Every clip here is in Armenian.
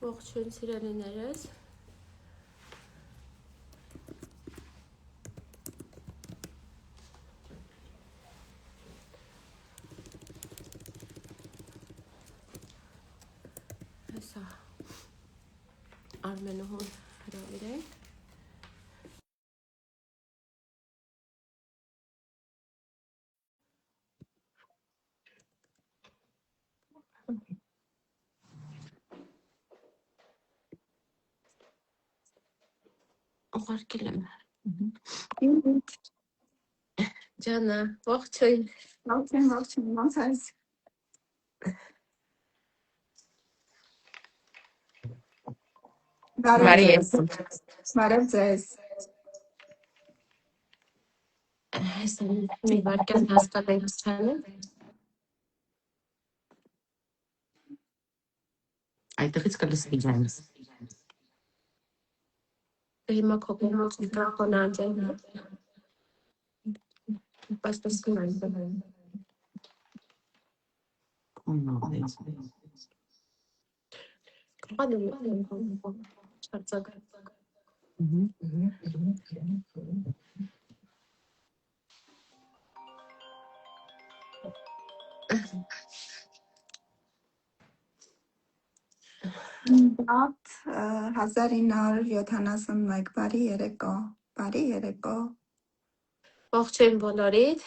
Ողջույն սիրելիներս, հեսա Արմենուհուն հրավիրենք, ուղարկել եմ, ջանա, ողջույն, Ողջույն, ոնց ես։ Բարի ես, Բարև ձեզ։ հեսա մի վարկյան հաստատ ենք չանը, Այդտեղից կլսվի ջանս։ հիմա քոկոնոց միկրոֆոն անջել, պաստասկուն այնտեղ, կպադում չարծակ, Բաթ 1971 բարի երեկո։ ողջույն բոլորիդ,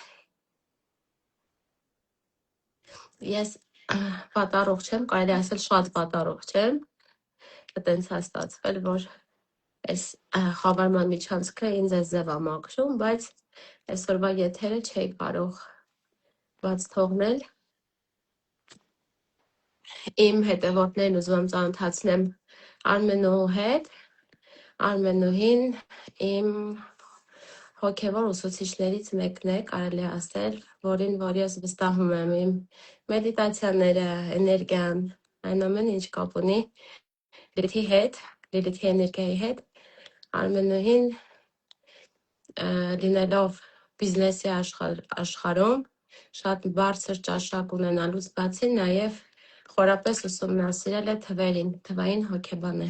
ես պատառող չեմ, կարելի ասել շատ պատառող չեմ, տենց հաստացվել, որ այս խավարման միջանցքը ինձ է ձև ամակշում, բայց այսօրվա եթերը չէի կարող բաց թողնել, իմ հետևորդներն ուզում եմ ծանոթացնեմ Արմենուհու հետ, Արմենուհին իմ հոգևոր ուսուցիչներից մեկն է, կարելի ասել, որ ես վստահում եմ իմ մեդիտացիաները, էներգիան, այն ամեն ինչ կապ ունի Լիլիթի հետ, Լիլիթի էներգիայի հետ, Արմենուհին լինելով բիզնեսի աշխարհում շատ բարձր ճաշակ ունենալուց բացի նաև խորապես ուսումնասիրել է թվային հոգեբան է։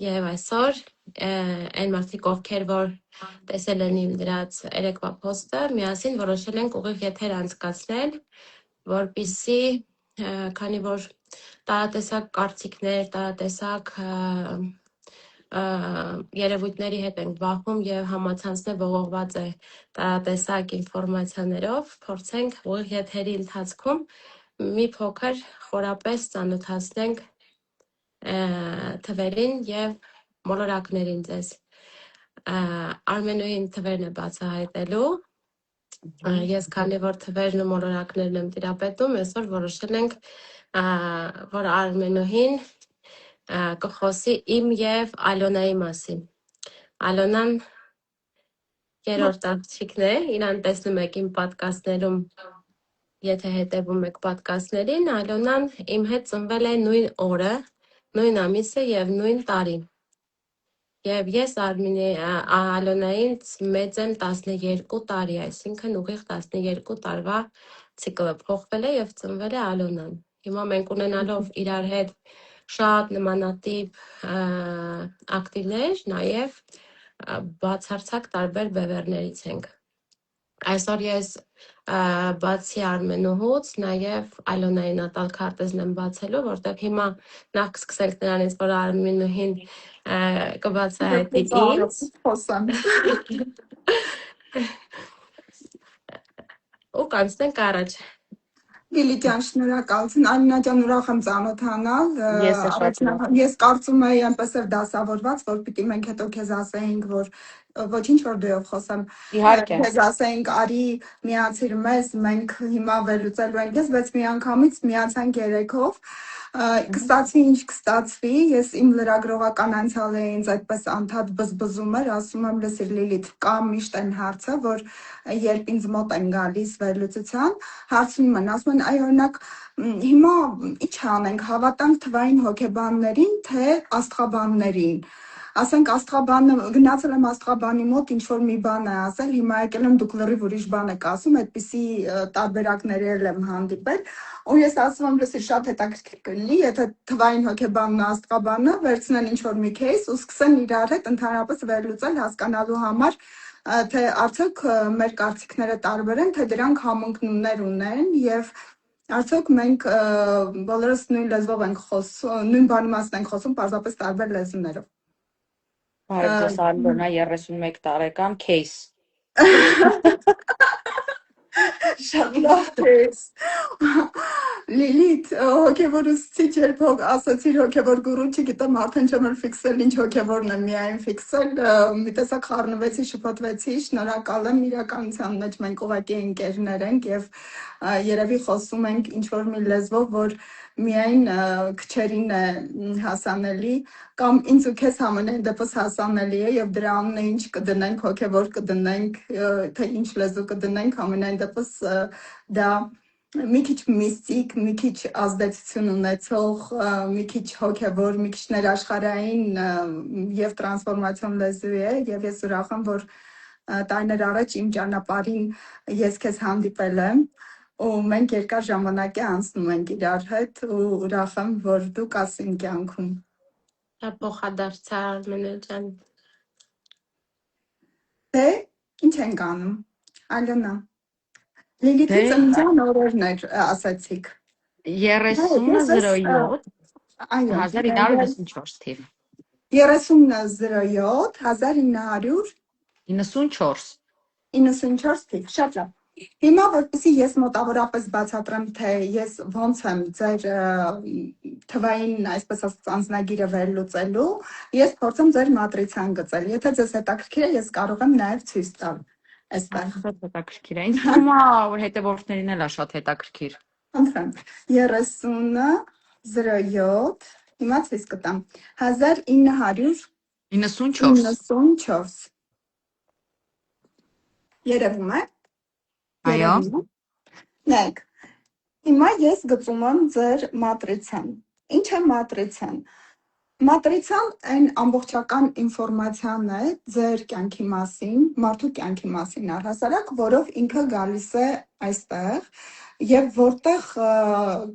Եվ այսօր այն մարդիկ, ովքեր որ տեսել են իմ դրած երեկվա պոստը, միասին որոշել ենք ուղիղ եթեր անցկացնել, որպեսզի քանի որ տարատեսակ կարծիքներ, տարատեսակ երևույթների հետ ենք բախվում եւ համացանցը ողողված է տարատեսակ ինֆորմացիաներով, փորձենք ուղիղ եթերի ընթացքում մի փոքր խորապես ծանոթացնենք թվերին եւ մոլորակներին ձեզ։ Արմենուհին թվերն է բացահայտելու, ես քանի որ թվերն ու մոլորակներն եմ տիրապետում, այսօր որոշել ենք, որ Արմենուհին կխոսի իմ եւ Ալոնայի մասին։ Ալոնան երրորդ աղջիկն է, իրան տեսնում եք իմ պատկաստներում, եթե հետևում եք պատկաստներին, Ալոնան իմ հետ ծնվել է նույն օրը, նույն ամիսը եւ նույն տարին։ Եվ ես Ալոնայից մեծ եմ 12 տարի, այսինքն ուղիղ 12 տարվա ցիկլը փոխվել է եւ ծնվել է Ալոնան։ Հիմա մենք ունենալով իրար հետ շատ նմանատիպ ակտիվներ, նաև բացարձակ տարբեր բևեռներից ենք։ Այսօր ես բացի Արմենուհուց նաև Ալոնայի նատալ քարտեզն եմ բացելու, որտեղ հիմա նախ կսկսենք նրանից, որ Արմենուհին կբացահայտի ինձ։ Ու կանցնենք առաջ։ Լիլի ջան, շնորհակալություն, Ալինա ջան, ուրախ եմ ծանոթանալ։ Ես էլ շատ ուրախ եմ։ Ես կարծում եի այնպես էլ դասավորված, որ պիտի մենք հետո քեզ ասեինք, որ ոչինչ որ դուով խոսեմ, Իհարկե։ ես ասենք արի միացիր մեզ, մենք հիմա վերլուծելու ենք ես, բայց միանգամից միացանք երեքով, կստացվի ինչ կստացվի, ես իմ լրագրողական անցյալը ինձ այդպես անդադ բզբզում էր, ասում եմ լսիր Լիլիթ, կա միշտ այն հարցը, որ երբ ինձ մոտ են գալիս վերլուծության, հարցնում են, ասում են, այ օրինակ հիմա ինչ անենք, հավատանք թվային հոգեբաններին, թե աստղաբաններին։ Ասենք աստղաբանը գնացել եմ աստղաբանի մոտ ինչ որ մի բան է ասել, հիմա եկել եմ դուք լրիվ ուրիշ բան եք ասում, այդպիսի տարբերակներ եմ հանդիպել, ու ես ասում եմ, լսի շատ հետաքրքիր կլինի, եթե թվային հոգեբանն ու աստղաբանը վերցնեն ինչ որ մի кейս ու սկսեն իրար հետ ընդհանրապես վերլուծել հասկանալու համար, թե արդյոք մեր կարծիքները տարբեր են, թե դրանք համընկնումներ ունեն եւ արդյոք մենք բոլորս նույն լեզվով ենք խոսում, նույն բանի մասն ենք խոսում, պարզապես տարբեր լեզուներով։ Բարև ձեզ, Ալոնա, 31 տարեկան, кейս։ Շատ լավ кейս։ Լիլիթ, հոգևոր ուսուցիչ երբ ասացիր հոգևոր գուրու, չգիտեմ արդեն չեմ ֆիքսել, ինչ հոգևորն եմ միայն ֆիքսել, մի տեսակ խառնվեցի, շփոթվեցի, շնորհակալ եմ, իրականության մեջ մենք ուղղակի ընկերներ ենք եւ երևի խոսում ենք ինչ որ մի լեզվով, որ միայն քչերին է հասանելի կամ ինձ ու քեզ համենայն դեպս հասանելի է եւ դրա անունը ինչ կդնենք, հոգևոր կդնենք, թե ինչ լեզու կդնենք, համենայն դեպս դա մի քիչ միստիկ, մի քիչ ազդեցություն ունեցող, մի քիչ հոգևոր, մի քիչ ներաշխարհային եւ տրանսֆորմացիոն լեզու է եւ ես ուրախ եմ, որ տարիներ առաջ իմ ճանապարհին ես քեզ հանդիպել եմ ու մենք երկար ժամանակ է անցնում ենք իրար հետ ու ուրախ եմ, որ դու կաս իմ կյանքում։ Դա փոխադարձա Արմենե ջան։ Դե, ինչ ենք անում, Ալոնա։ Լիլիթի ծննդյան օրերն էր ասացիք։ 3007 Այո, 1994 թիվ։ 3007 1994 թիվ, շատ լավ։ Հիմա որպեսզի ես մոտավորապես բացատրեմ, թե ես ոնց եմ ձեր թվային, այսպես ասած, անձնագիրը վերլուծելու, ես փորձեմ ձեր մատրիցան գծել։ Եթե ձեզ հետաքրքիր է, ես կարող եմ նաև ցույց տալ այստեղ։ Շատ հետաքրքիր է։ Ինձ թվում է, որ հետևորդներին էլ է շատ հետաքրքիր։ Խնդրեմ, 3007, հիմա ցույց կտամ, 1994 Երևում է։ Այո։ Նայեք, հիմա ես գծում եմ ձեր մատրիցան։ Ինչ է մատրիցան։ Մատրիցան այն ամբողջական ինֆորմացիան է ձեր կյանքի մասին, մարդու կյանքի մասին առհասարակ, որով ինքը գալիս է այստեղ եւ որտեղ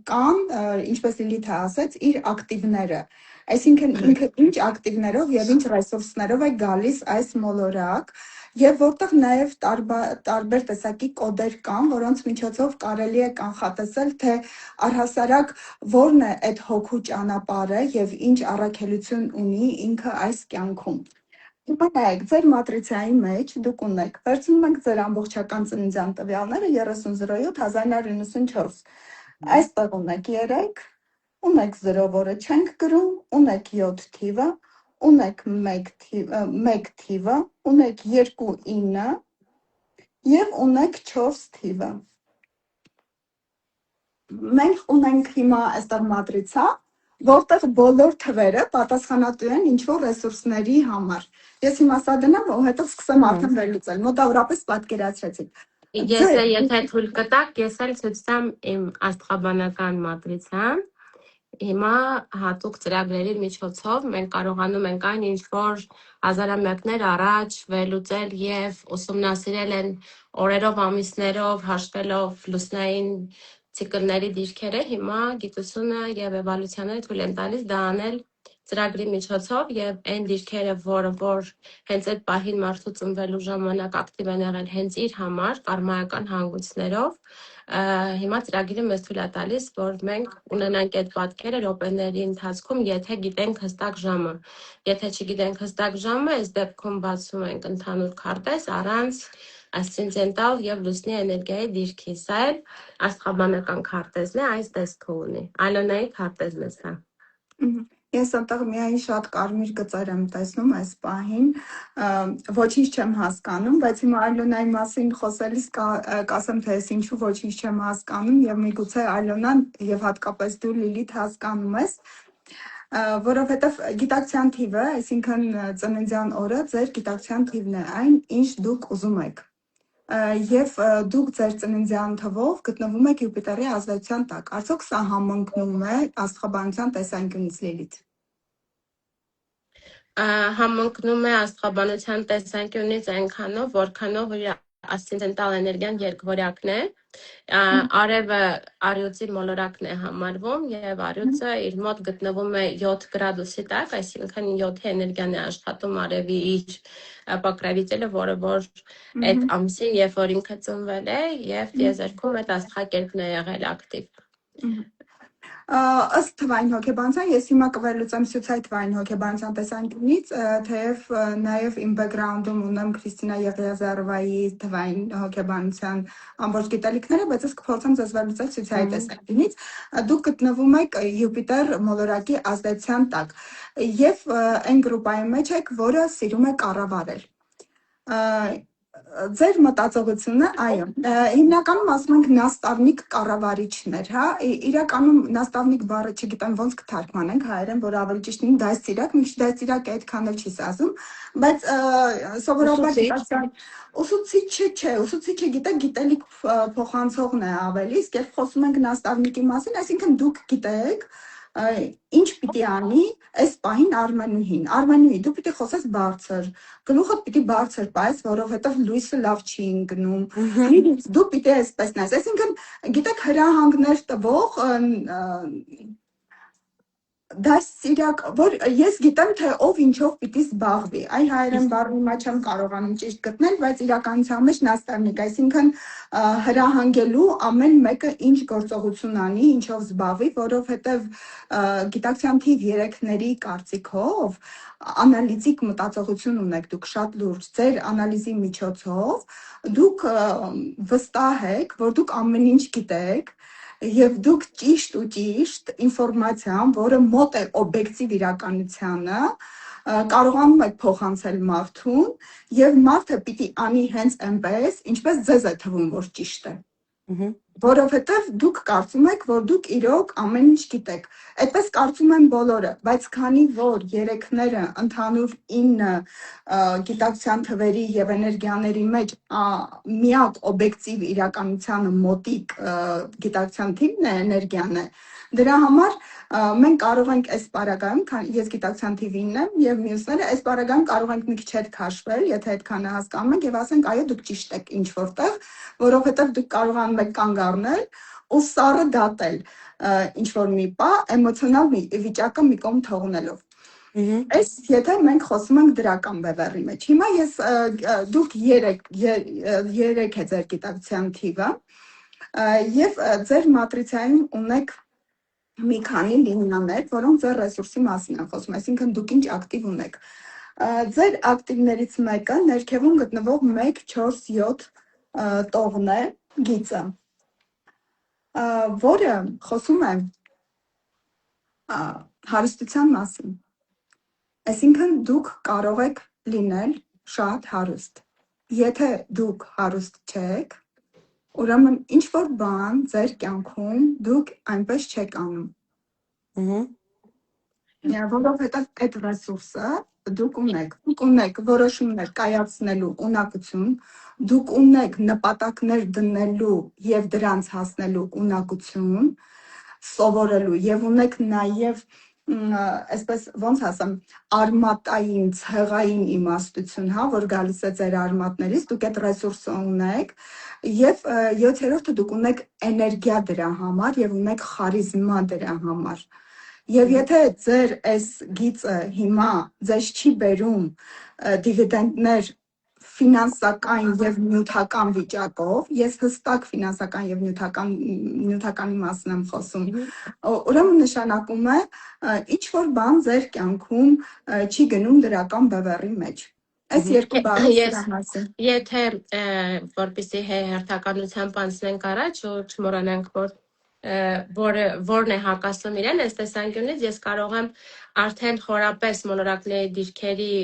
կան, ինչպես Լիլիթը ասեց, իր ակտիվները։ Այսինքն ինքը ինչ ակտիվներով եւ ինչ ռեսուրսներով է գալիս այս մոլորակ եւ որտեղ նաեւ տարբեր տեսակի կոդեր կան, որոնց միջոցով կարելի է կանխատեսել, թե առհասարակ որն է այդ հոգու ճանապարհը եւ ինչ առաքելություն ունի ինքը այս կյանքում։ Հիմա նայեք, ձեր մատրիցայի մեջ դուք ունեք, վերցնում ենք ձեր ամբողջական ծննդյան տվյալները 3007 1994։ Այստեղ ունեք 3, ունեք 0, որը չենք գրում, ունեք 7 թիվը, ունեք 1 թիվը, ունեք 2 9 եւ ունեք 4 թիվը։ Մենք ունենք հիմա այստեղ մատրիցա, որտեղ բոլոր թվերը պատասխանատու են ինչ-որ ռեսուրսների համար։ Ես հիմա սա դնեմ, ու հետո սկսեմ արդեն վերլուծել։ Մոտավորապես պատկերացրեցիք։ Եթե թույլ կտաք, ես էլ ցույց տամ իմ աստղաբանական մատրիցան։ Հիմա հատուկ ծրագրերի միջոցով մենք կարողանում ենք այն ինչ որ հազարամյակներ առաջ վերլուծել եւ ուսումնասիրել են օրերով, ամիսներով, հաշվելով լուսնային ցիկլների դիրքերը, հիմա գիտությունը եւ էվոլյուցիաները թույլ են տալիս դա անել ծրագրի միջոցով եւ այն դիրքերը, որ հենց այդ պահին մարդու ծնվելու ժամանակ ակտիվ են եղել հենց իր համար կարմայական հանգույցներով, հիմա ծրագիրը մեզ թույլ է տալիս, որ մենք ունենանք այդ պատկերը րոպեների ընթացքում, եթե գիտենք հստակ ժամը։ Եթե չգիտենք հստակ ժամը, այս դեպքում բացում ենք ընդհանուր քարտեզ առանց ասցենդենտալ եւ լուսնի էներգիայի դիրքի։ Սա էլ աստղաբանական քարտեզն է, այս տեսքը ունի։ Ալոնայի քարտեզն է սա։ Ես այնտեղ միայն շատ կարմիր գծեր եմ տեսնում այս պահին, ոչինչ չեմ հասկանում, բայց հիմա Ալոնայի մասին խոսելիս կասեմ, թե ես ինչու ոչինչ չեմ հասկանում եւ միգուցե Ալոնան եւ հատկապես դու Լիլիթ հասկանում ես, որովհետեւ գիտակցության թիվը, այսինքն ծննդյան օրը ձեր գիտակցության թիվն է, այն ինչ դուք ուզում եք։ Եվ դուք ձեր ծննդյան թվով գտնվում եք Յուպիտերի ազդեցության տակ։ Արդյոք սա համընկնում է աստղաբանության տեսանկյունից Լիլիթ։ Համընկնում է աստղաբանության տեսանկյունից այնքանով, որքանով ասցենդենտալ էներգիան երկվորյակն է, արևը առյուծի մոլորակն է համարվում եւ առյուծը իր մոտ գտնվում է 7 գրադուսի տակ, այսինքն 7-ի էներգիան է աշխատում արևի իր պակրավիճելը, որը որ այդ ամսին, երբ որ ինքը ծնվել է եւ տիեզերքում այդ աստղակերպն է եղել ակտիվ։ Ըստ թվային հոգեբանության, ես հիմա կվերլուծեմ սոցիալ թվային հոգեբանության տեսանկյունից, թեև նաև իմ բեքգրաունդում ունեմ Քրիստինա Եղիազարովայի թվային հոգեբանության ամբողջ գիտելիքները, բայց ես կփորձեմ ձեզ վերլուծել սոցիալի տեսանկյունից։ Դուք գտնվում եք Յուպիտեր մոլորակի ազդեցության տակ եւ այն գրուպայի մեջ եք, որը սիրում է կառավարել։ Ձեր մտածողությունը, այո, հիմնականում ասում ենք նաստավնիկ կառավարիչներ, հա, իրականում նաստավնիկ բառը չգիտեմ ոնց կթարգմանենք հայերեն, որ ավելի ճիշտ լինի դաստիարակ, մի քիչ դաստիարակը այդքան էլ չի ասում, բայց սովորաբար գիտակցության ուսուցիչը չէ, ուսուցիչը գիտելիք փոխանցողն է ավելի, իսկ երբ խոսում ենք նաստավնիկի մասին, այսինքն դուք գիտեք ինչ պիտի անի այս պահին Արմենուհի, դու պիտի խոսես բարձր, գլուխդ պիտի բարձր պայես, որովհետև լույսը լավ չի ընկնում, դու պիտի այսպես նայես, այսինքն գիտեք հրահանգներ տվող դաստիարակ, որ ես գիտեմ, թե ով ինչով պիտի զբաղվի, այ հայերեն բառը հիմա չեմ կարողանում ճիշտ գտնել, բայց իրականության մեջ նաստավնիկ, այսինքն հրահանգելու ամեն մեկը ինչ գործողություն անի, ինչով զբաղվի, որովհետև գիտակցության թիվ 3-ների կարծիքով անալիզիկ մտածողություն ունեք դուք շատ լուրջ, ձեր անալիզի միջոցով դուք վստահ եք, որ դուք ամեն ինչ գիտեք եւ դուք ճիշտ ինֆորմացիան, որը մոտ է օբյեկտիվ իրականությանը, կարողանում եք փոխանցել մարդուն եւ մարդը պիտի անի հենց այնպես, ինչպես ձեզ է թվում, որ ճիշտ է։ Որովհետև դուք կարծում եք, որ դուք իրոք ամեն ինչ գիտեք։ Այդպես կարծում են բոլորը, բայց քանի որ 3-ները ընդհանուր 9 գիտակցության թվերի եւ էներգիաների մեջ միակ օբյեկտիվ իրականությանը մոտիկ գիտակցության թիվն է, էներգիան է, դրա համար մենք կարող ենք այս պարագայում, ես գիտակցության թիվ 9 եմ եւ մյուսները այս պարագայում կարող ենք մի քիչ հետ քաշվել, եթե այդքանը հասկանում ենք եւ ասենք այո դուք ճիշտ եք ինչ որտեղ, որովհետեւ դուք կարողանում եք կանգ առնել ու սառը դատել ինչ որ մի բա էմոցիոնալ վիճակը մի կողմ թողնելով։ Այս եթե մենք խոսում ենք դրական բևեռի մեջ։ Հիմա ես դուք 3 է ձեր գիտակցության թիվը եւ ձեր մատրիցայում ունեք մի քանի լինիաներ, որոնք ձեր ռեսուրսի մասին են խոսում, այսինքն դուք ինչ ակտիվ ունեք։ Ձեր ակտիվներից մեկը ներքևում գտնվող 1, 4, 7 տողն է, գիծը, որը խոսում է հարստության մասին։ Այսինքն դուք կարող եք լինել շատ հարուստ։ Եթե դուք հարուստ չեք, ուրեմն ինչ որ բան ձեր կյանքում դուք այնպես չեք անում։ Որովհետև այդ ռեսուրսը դուք ունեք որոշումներ կայացնելու ունակություն, դուք ունեք նպատակներ դնելու եւ դրանց հասնելու ունակություն, սովորելու եւ ունեք նաեւ այսպես ոնց ասեմ արմատային, ցեղային իմաստություն, հա, որ գալիս է ձեր արմատներից, դուք այդ ռեսուրսը ունեք եւ 7-րդը դուք ունեք էներգիա դրա համար եւ ունեք խարիզմա դրա համար։ Եվ եթե ձեր այս գիծը հիմա ձեզ չի բերում դիվիդենդներ ֆինանսական եւ նյութական վիճակով, ես հստակ ֆինանսական եւ նյութականի մասին եմ խոսում, ուրեմն նշանակում է ինչ որ բան ձեր կյանքում չի գնում դրական բևեռի մեջ։ Այս երկու բառը եթե որպեսզի հերթականությամբ անցնենք առաջ ու չմոռանանք, որն է հակասում իրեն, այս տեսանկյունից ես կարող եմ արդեն խորապես մոլորակների դիրքերի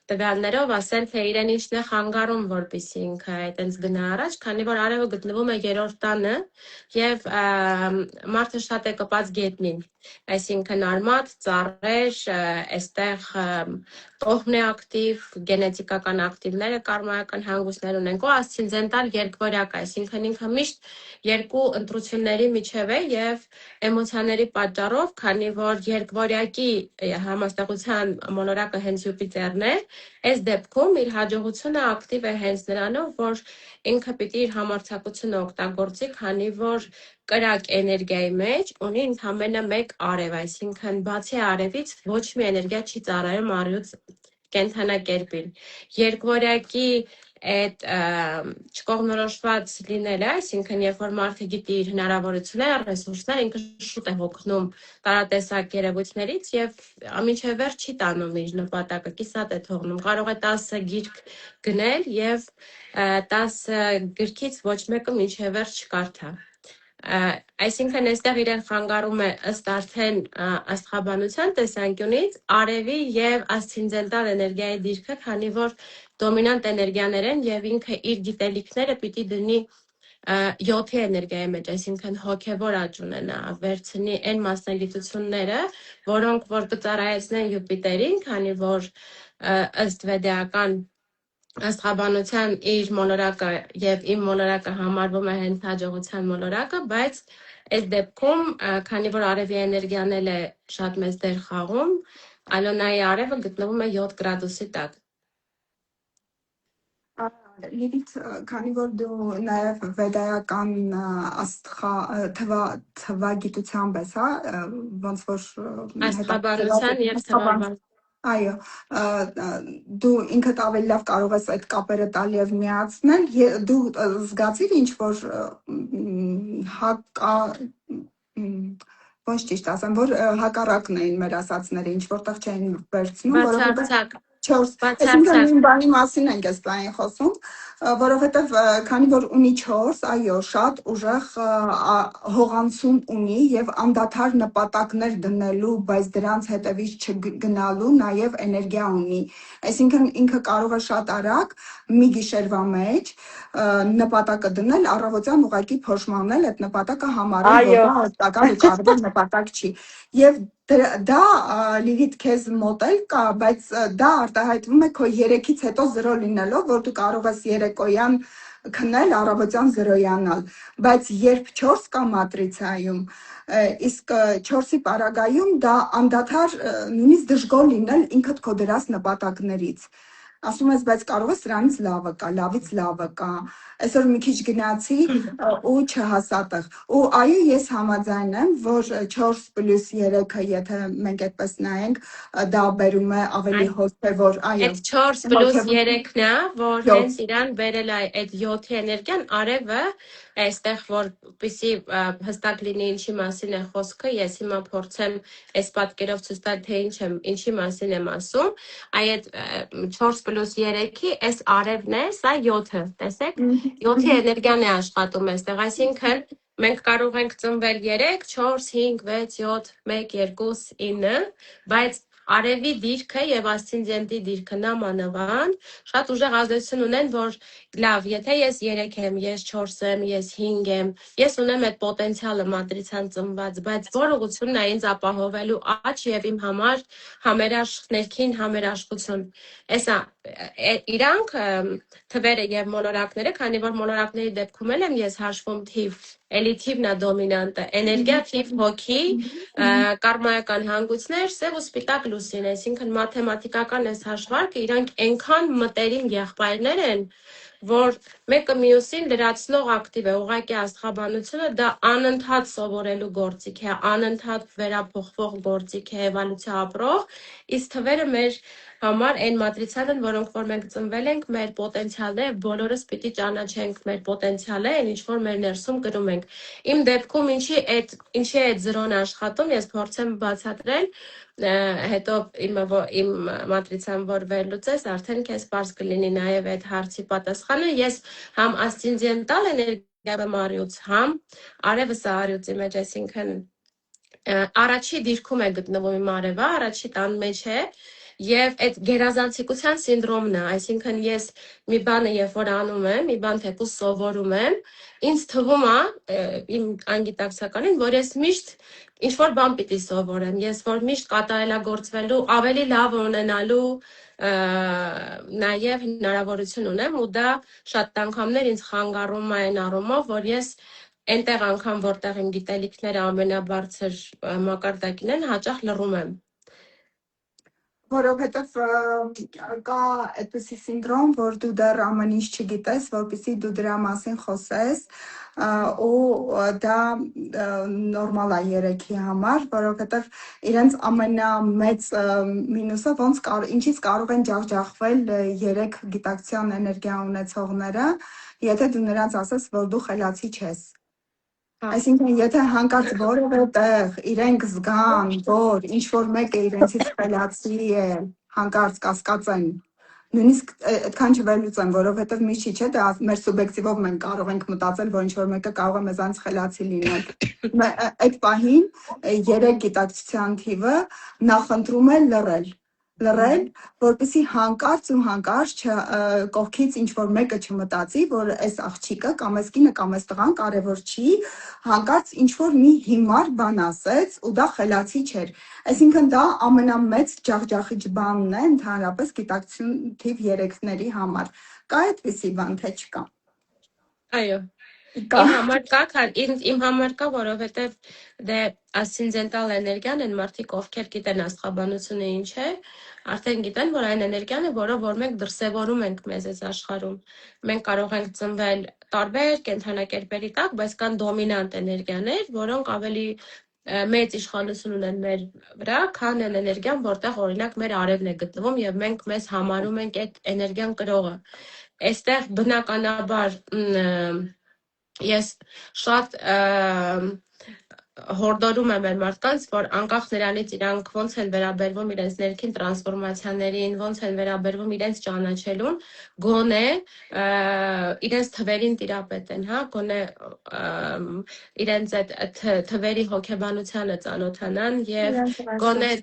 տվյալներով ասել, թե իրեն ինչն է խանգարում, որպեսզի ինքը այդպես գնա առաջ, քանի որ արևը գտնվում է երրորդ տանը եւ մարդը շատ է կպած գետնին, այսինքն արմատ, ծառեր, այստեղ տոհմն է ակտիվ, գենետիկական ակտիվները կարմայական հանգույցներ ունենք ու ասցենդենտալ երկվորյակ, այսինքն ինքը միշտ երկու ընտրությունների միջև է եւ էմոցիաների պատճառով, քանի որ երկվորյակի համաստեղության մոլորակը հենց Յուպիտերն է, այս դեպքում իր հաջողությունը ակտիվ է հենց նրանով, որ ինքը պիտի իր համարձակությունը օգտագործի, քանի որ կրակ էներգիայի մեջ ունի ընդամենը մեկ արև, այսինքն բացի արևից ոչ մի էներգիա չի ծառայում առյուծ կենդանակերպին։ Երկվորյակի այդ չկողմնորոշված լինելը, այսինքն երբ որ մարդը գիտի իր հնարավորությունները, ռեսուրսները, ինքը շուտ է հոգնում տարատեսակ երևույթներից եւ ամիջև վերջ չի տանում իր նպատակը, կիսատ է թողնում։ Կարող է 10 գիրք գնել եւ 10 գրքից ոչ մեկը մինչև վերջ չկարդա։ Այսինքն այստեղ իրեն խանգարում է ըստ արդեն աստղաբանության տեսանկյունից արևի եւ ասցենդենտալ էներգիայի դիրքը, քանի որ դոմինանտ էներգիաներ են եւ ինքը իր գիտելիքները պիտի դնի 7-ի էներգիայի մեջ, այսինքն հոգեվոր աճ ունենա, վերցնի այն մասնագիտությունները, որոնք որ կծառայեցնեն Յուպիտերին, քանի որ ըստ վեդեական աստղաբանության իր մոլորակը եւ իմ մոլորակը համարվում է հենց հաջողության մոլորակը, բայց այս դեպքում, քանի որ արևի էներգիան էլ է շատ մեծ դեր խաղում, Ալոնայի արևը գտնվում է 7 գրադուսի տակ։ Լիլիթ, քանի որ դու նաև վեդայական թվագիտությամբ ես, հա, ոնց որ Աստղաբանության եւ թվաբան։ Այո, դու ինքդ ավելի լավ կարող ես այդ կապերը տալ եւ միացնել, դու զգացիր ինչ որ ոչ ճիշտ ասեմ, որ հակառակն էին մեր ասածները, ինչ որտեղ չէին վերցնում, որովհետեւ 4, այսինքն նույն բանի մասին ենք այս բանի խոսում, որովհետև քանի որ ունի 4, այո, շատ ուժեղ հողանցում ունի եւ անդադար նպատակներ դնելու, բայց դրանց հետևից չգնալու նաեւ էներգիա ունի։ Այսինքն ինքը կարող է շատ արագ մի գիշերվա մեջ նպատակը դնել, առավոտյան ուղղակի փոշմանել այդ նպատակը համարել, որ դա օգտակար ու կարևոր նպատակ չի։ Եվ դա Լիլիթ քեզ մոտ էլ կա, բայց դա արտահայտվում է քո 3-ից հետո 0 լինելով, որ դու կարող ես երեկոյան քնել, առավոտյան 0-յանալ, բայց երբ 4 կա մատրիցայում, իսկ 4-ի պարագայում դա անդադար նույնիսկ դժգոհ լինել ինքդ քո դրած նպատակներից։ Ասում ես, բայց կարող է սրանից լավը կա, լավից լավը կա։ Այսօր մի քիչ գնացի ու չհասա տեղ։ Ու այո, ես համաձայն եմ, որ 4+3-ը, եթե մենք այդպես նայենք, դա բերում է ավելի հոգևոր, այո։ Այդ 4+3-ն է, որ հենց իրան բերել է այդ 7-ի էներգիան, արևը, այստեղ որպեսզի հստակ լինի ինչի մասին է խոսքը, ես հիմա փորձեմ այս պատկերով ցույց տալ, թե ինչի մասին եմ ասում, այդ 4+3-ի այս արևն է, սա 7-ը, տեսեք, 7-ի էներգիան է աշխատում այստեղ, այսինքն մենք կարող ենք ծնվել 3, 4, 5, 6, 7, 1, 2, 9, բայց արևի դիրքը եւ ասցենդենտի դիրքը նամանավան շատ ուժեղ ազդեցություն ունեն, որ լավ, եթե ես 3 եմ, ես 4 եմ, ես 5 եմ, ես ունեմ այդ պոտենցիալը մատրիցան ծնված, բայց որ ուղղությունն է ինձ ապահովելու աճ եւ իմ համար ներքին համերաշխություն։ Այսա իրանք թվերը եւ մոլորակները, քանի որ մոլորակների դեպքում եմ ես հաշվում թիվ, էլի թիվն է դոմինանտը, էներգիա, թիվ, հոգի, կարմայական հանգույցներ, սև ու սպիտակ լուսին, այսինքն մաթեմատիկական այս հաշվարկը իրանք այնքան մտերիմ եղբայրներ են, որ մեկը մյուսին լրացնող ակտիվ է, ուղղակի աստղաբանությունը դա անընդհատ սովորելու գործիք է, անընդհատ վերափոխվող գործիք է, էվոլյուցիա ապրող, իսկ թվերը մեր համար այն մատրիցան են, որոնք որ մենք ծնվել ենք, մեր պոտենցիալները, բոլորս պիտի ճանաչենք մեր պոտենցիալը, այն ինչ որ մեր ներսում կրում ենք։ Իմ դեպքում ինչի է այդ 0-ն աշխատում, ես փորձեմ բացատրել, հետո իմ մատրիցան որ վերլուծես, արդեն քեզ պարզ կլինի նաև այդ հարցի պատասխանը։ Ես համ ասցենդենտալ էներգիա եմ առյուծ, համ արևս առյուծի մեջ, այսինքն առաջի դիրքում է գտնվում իմ արևը, առաջի տան մեջ է, եւ այդ գերազանցիկության սինդրոմն է, այսինքն ես մի բանը երբ որ անում եմ, մի բան թեկուզ սովորում եմ, ինձ թվում է իմ անգիտակցականին, որ ես միշտ ինչ որ բան պիտի սովորեմ, ես որ միշտ կատարելագործվելու, ավելի լավ ունենալու նաև հնարավորություն ունեմ ու դա շատ անգամներ ինձ խանգարում է այն առումով, որ ես այնտեղ անգամ որտեղ իմ գիտելիքները ամենաբարձր մակարդակին են, հաճախ լռում եմ։ Որովհետև կա այդպիսի սինդրոմ, որ դու դեռ ամեն ինչ չգիտես, որպեսզի դու դրա մասին խոսես, ու դա նորմալ է երեքի համար, որովհետև իրենց ամենամեծ մինուսը ինչից կարող են ջախջախվել երեք գիտակցության էներգիա ունեցողները, եթե դու նրանց ասես, որ դու խելացի չես։ Այսինքն, եթե հանկարծ որևէ տեղ իրենք զգան, որ ինչ-որ մեկը իրենցից խելացի է, հանկարծ կասկածեն, նույնիսկ այդքան չվերլուծեն, որովհետև միշտ չէ, դա մեր սուբյեկտիվով մենք կարող ենք մտածել, որ ինչ-որ մեկը կարող է մեզանից խելացի լինել։ Այդ պահին 3 գիտակցության թիվը նախընտրում է լռել, որպեսզի հանկարծ ու հանկարծ կողքից ինչ-որ մեկը չմտածի, որ այս աղջիկը կամ այս կինը կամ այս տղան կարևոր չի, հանկարծ ինչ-որ մի հիմար բան ասեց ու դա խելացի չէր։ Այսինքն դա ամենամեծ ջախջախիչ բանն է ընդհանրապես գիտակցություն թիվ 3-ների համար։ Կա այդպիսի բան, թե չկա։ Այո։ Իմ համար կա, որովհետև դե ասցենդենտալ էներգիան են մարդիկ, ովքեր գիտեն աստղաբանությունը ինչ է, արդեն գիտեն, որ այն էներգիան է, որով որ մենք դրսևորում ենք մեզ այս աշխարհում։ Մենք կարող ենք ծնվել տարբեր կենդանակերպերի տակ, բայց կան դոմինանտ էներգիաներ, որոնք ավելի մեծ իշխանություն ունեն մեր վրա, քան այն էներգիան, որտեղ օրինակ մեր արևն է գտնվում եւ մենք մեզ համարում ենք այդ էներգիան կրողը։ Այստեղ բնականաբար ես շատ հորդորում եմ մեր մարդկանց, որ անկախ նրանից իրանք ոնց են վերաբերվում իրենց ներքին տրանսֆորմացիաներին, ոնց են վերաբերվում իրենց ճանաչելուն, գոնե իրենց թվերին տիրապետեն, հա, գոնե իրենց այդ թվերի հոգեբանությանը ծանոթանան եւ գոնե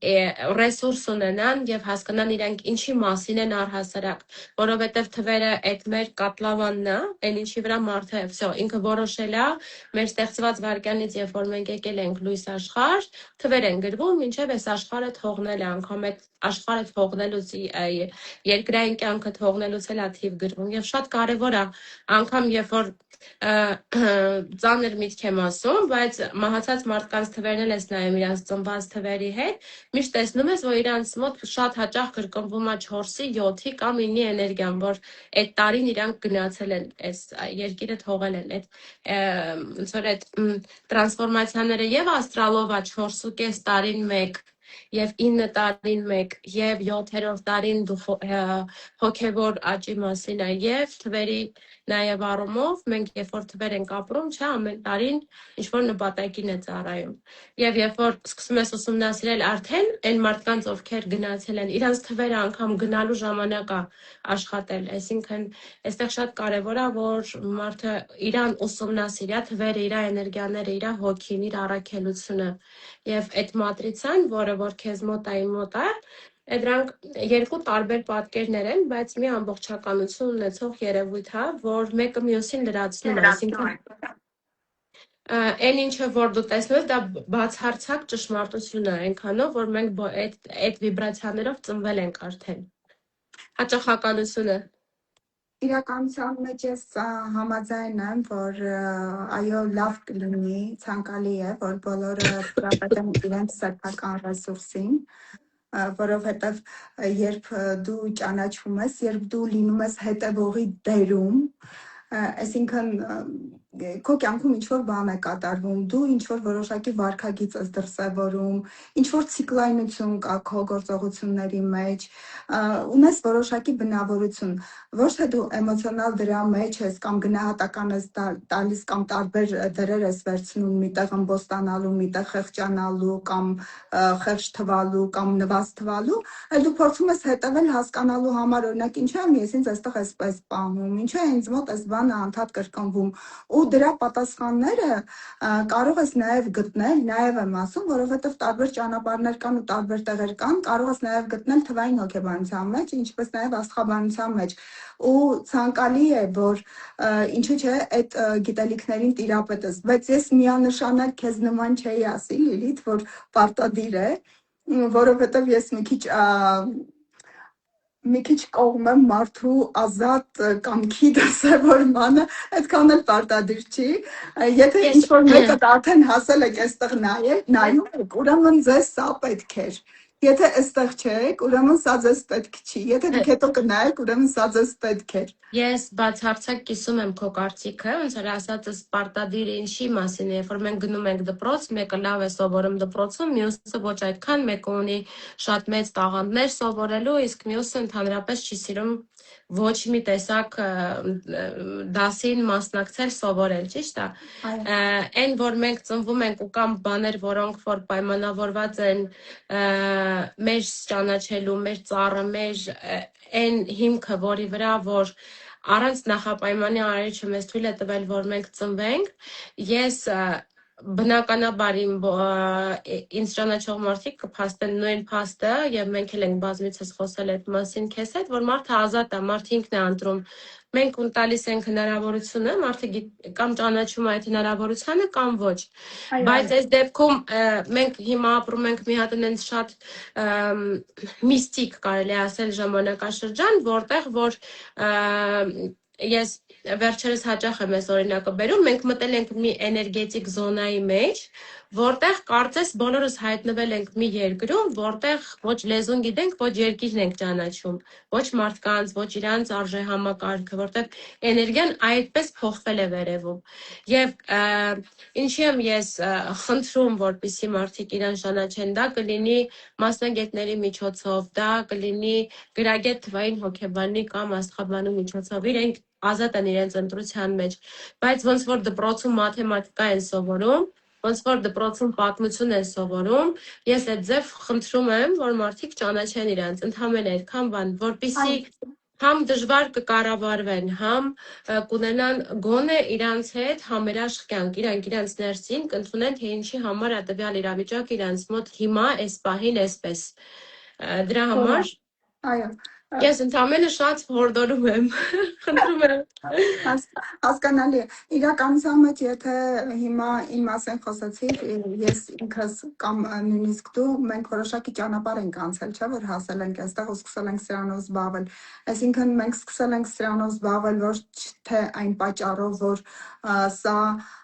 ռեսուրս ունենան եւ հասկանան իրենք ինչի մասին են առհասարակ, որովհետեւ թվերը այդ մեր կատլավանն է, այն ինչի վրա մարդը վсё ինքը որոշել է մեր ստեղծված վարքյանից, երբ որ մենք եկել ենք լույս աշխարհ, թվեր են գրվում, ինչեւ այս աշխարհը թողնել է, անգամ այդ աշխարհը թողնելուց երկրային կյանքը թողնելուց էլ թիվ գրվում եւ շատ կարեւոր է անգամ երբ որ ծանր միտք եմ ասում, բայց մահացած մարդկանց թվերն էլ ես նայում իրանց ծնված թվերի հետ, միշտ տեսնում ես, որ իրանց մոտ շատ հաճախ կրկնվում է 4-ի, 7-ի կամ 9-ի էներգիան, որ այդ տարին իրանք գնացել են, այս երկիրը թողել են, ոնց որ այդ տրանսֆորմացիաները եւ աստրալով է 4.5 տարին 1 եւ 9 տարին 1 եւ 7-րդ տարին հոգեվոր աճի մասին է եւ թվերի նաեւ առումով մենք երբ որ թվեր ենք ապրում, չէ, ամեն տարին ինչ որ նպատակին է ծառայում։ Եվ երբ որ սկսում ես ուսումնասիրել արդեն այն մարդկանց, ովքեր գնացել են, իրանց թվերը անգամ գնալու ժամանակ է աշխատել, այսինքն այստեղ շատ կարևոր է, որ մարդը իրան ուսումնասիրի, թվերը, իր էներգիաները, իր հոգին, իր առաքելությունը եւ այդ մատրիցան, որը որ քեզ մոտ է, իմ մոտ է, դրանք երկու տարբեր պատկերներ են, բայց մի ամբողջականություն ունեցող երևույթ է, որ մեկը մյուսին լրացնում է, այսինքն այն ինչը որ դու տեսնում ես, դա բացարձակ ճշմարտություն է, այնքանով, որ մենք այդ վիբրացիաներով ծնվել ենք արդեն։ Հաճախականությունը։ Իրականության մեջ ես համաձայն եմ, որ այո, լավ կլինի, ցանկալի է, որ բոլորը տիրապետեն իրենց սեփական ռեսուրսին, որովհետև երբ դու ճանաչվում ես, երբ դու լինում ես հետևողի դերում, այսինքն քո կյանքում ինչ-որ բան է կատարվում, դու ինչ-որ որոշակի վարքագիծ ես դրսևորում, ինչ-որ ցիկլայնություն կա քո գործողությունների մեջ, ունես որոշակի բնավորություն, ոչ թե դու էմոցիոնալ դրա մեջ ես կամ գնահատական ես տալիս կամ տարբեր դերեր ես վերցնում, միտեղ ըմբոստանալու, միտեղ խեղճանալու կամ խեղճ թվալու կամ նվազ թվալու, այլ դու փորձում ես հետևել հասկանալու համար, օրինակ ինչու եմ ես ինձ այստեղ այսպես պահում, ինչու է ինձ մոտ այս բանը անդադ կրկնվում ու դրա պատասխանները կարող ես նաև գտնել, նաև եմ ասում, որովհետև տարբեր ճանապարհներ կան ու տարբեր տեղեր կան, կարող ես նաև գտնել թվային հոգեբանության մեջ, ինչպես նաև աստղաբանության մեջ։ Ու ցանկալի է, որ ինչու՞ չէ այդ գիտելիքներին տիրապետես, բայց ես միանշանակ քեզ նման չէի ասի, Լիլիթ, որ պարտադիր է, որովհետև ես մի քիչ կողմ եմ մարդու ազատ կամքի դրսևորմանը, այդքան էլ պարտադիր չի։ Եթե ինչ-որ մեկը արդեն հասել եք այստեղ նայում եք, ուրեմն ձեզ սա պետք էր։ Եթե այստեղ չեք, ուրեմն սա ձեզ պետք չի։ Եթե դուք հետո կնայեք, ուրեմն սա ձեզ պետք էր։ Ես բացարձակ կիսում եմ քո կարծիքը, ոնց որ ասածս պարտադիր ինչի մասին է, երբ որ մենք գնում ենք դպրոց, մեկը լավ է սովորում դպրոցում, մյուսը ոչ այդքան, մեկը ունի շատ մեծ տաղանդներ սովորելու, իսկ մյուսը ընդհանրապես չի սիրում ոչ մի տեսակ դասին մասնակցել, սովորել, ճիշտ է։ Այն, որ մենք ծնվում ենք ու կամ բաներ, որոնք որ պայմանավորված են մեր ճանաչելու, մեր ծառը, մեր այն հիմքը, որի վրա որ առանց նախապայմանի արարիչը մեզ թույլ է տվել, որ մենք ծնվենք, ես բնականաբար ինձ ճանաչող մարդիկ կփաստեն նույն փաստը, եւ մենք էլ ենք բազմիցս խոսել այդ մասին քեզ հետ, որ մարդը ազատ է, մարդը ինքն է ընտրում։ Մենք ուն տալիս ենք հնարավորությունը, մարդը կամ ճանաչում է այդ հնարավորությունը կամ ոչ։ Բայց այս դեպքում մենք հիմա ապրում ենք մի հատ այնց շատ միստիկ, կարելի ասել, ժամանակաշրջան, որտեղ որ ես վերջերս հաճախ եմ այս օրինակը բերում, մենք մտել ենք մի էներգետիկ զոնայի մեջ, որտեղ կարծես բոլորս հայտնվել ենք մի երկրում, որտեղ ոչ լեզուն գիտենք, ոչ երկիրն ենք ճանաչում, ոչ մարդկանց, ոչ իրանց արժեհամակարգը, որտեղ էներգիան այդպես փոխվել է վերևում։ Եվ ինչի եմ ես խնդրում, որպեսզի մարդիկ իրան ճանաչեն, դա կլինի մասնագետների միջոցով, դա կլինի գրագետ թվային հոգեբանի կամ աստղաբանու միջոցով, իրենք ազատ են իրենց ընտրության մեջ, բայց ոնց որ դպրոցում մաթեմատիկա են սովորում, ոնց որ դպրոցում պատմություն են սովորում, ես այդ ձև խնդրում եմ, որ մարդիկ ճանաչեն իրենց, ընդհանրապես այդքան բան, որպեսզի համ դժվար կկառավարվեն, համ կունենան գոնե իրանց հետ համերաշխ կյանք, իրանք իրենց ներսին կընդունեն, թե ինչի համար է տվյալ իրավիճակը իրանց մոտ հիմա այս պահին այսպես։ Դրա համար ես ընդամենը շատ հորդորում եմ, խնդրում եմ։ Հասկանալի է։ Իրականության մեջ, եթե հիմա իմ մասին խոսեցիք, ես ինքս կամ նույնիսկ դու, մենք որոշակի ճանապարհ ենք անցել, չէ՞, որ հասել ենք այստեղ ու սկսել ենք սրանով զբաղվել։ Այսինքն մենք սկսել ենք սրանով զբաղվել ոչ թե այն պատճառով, որ սա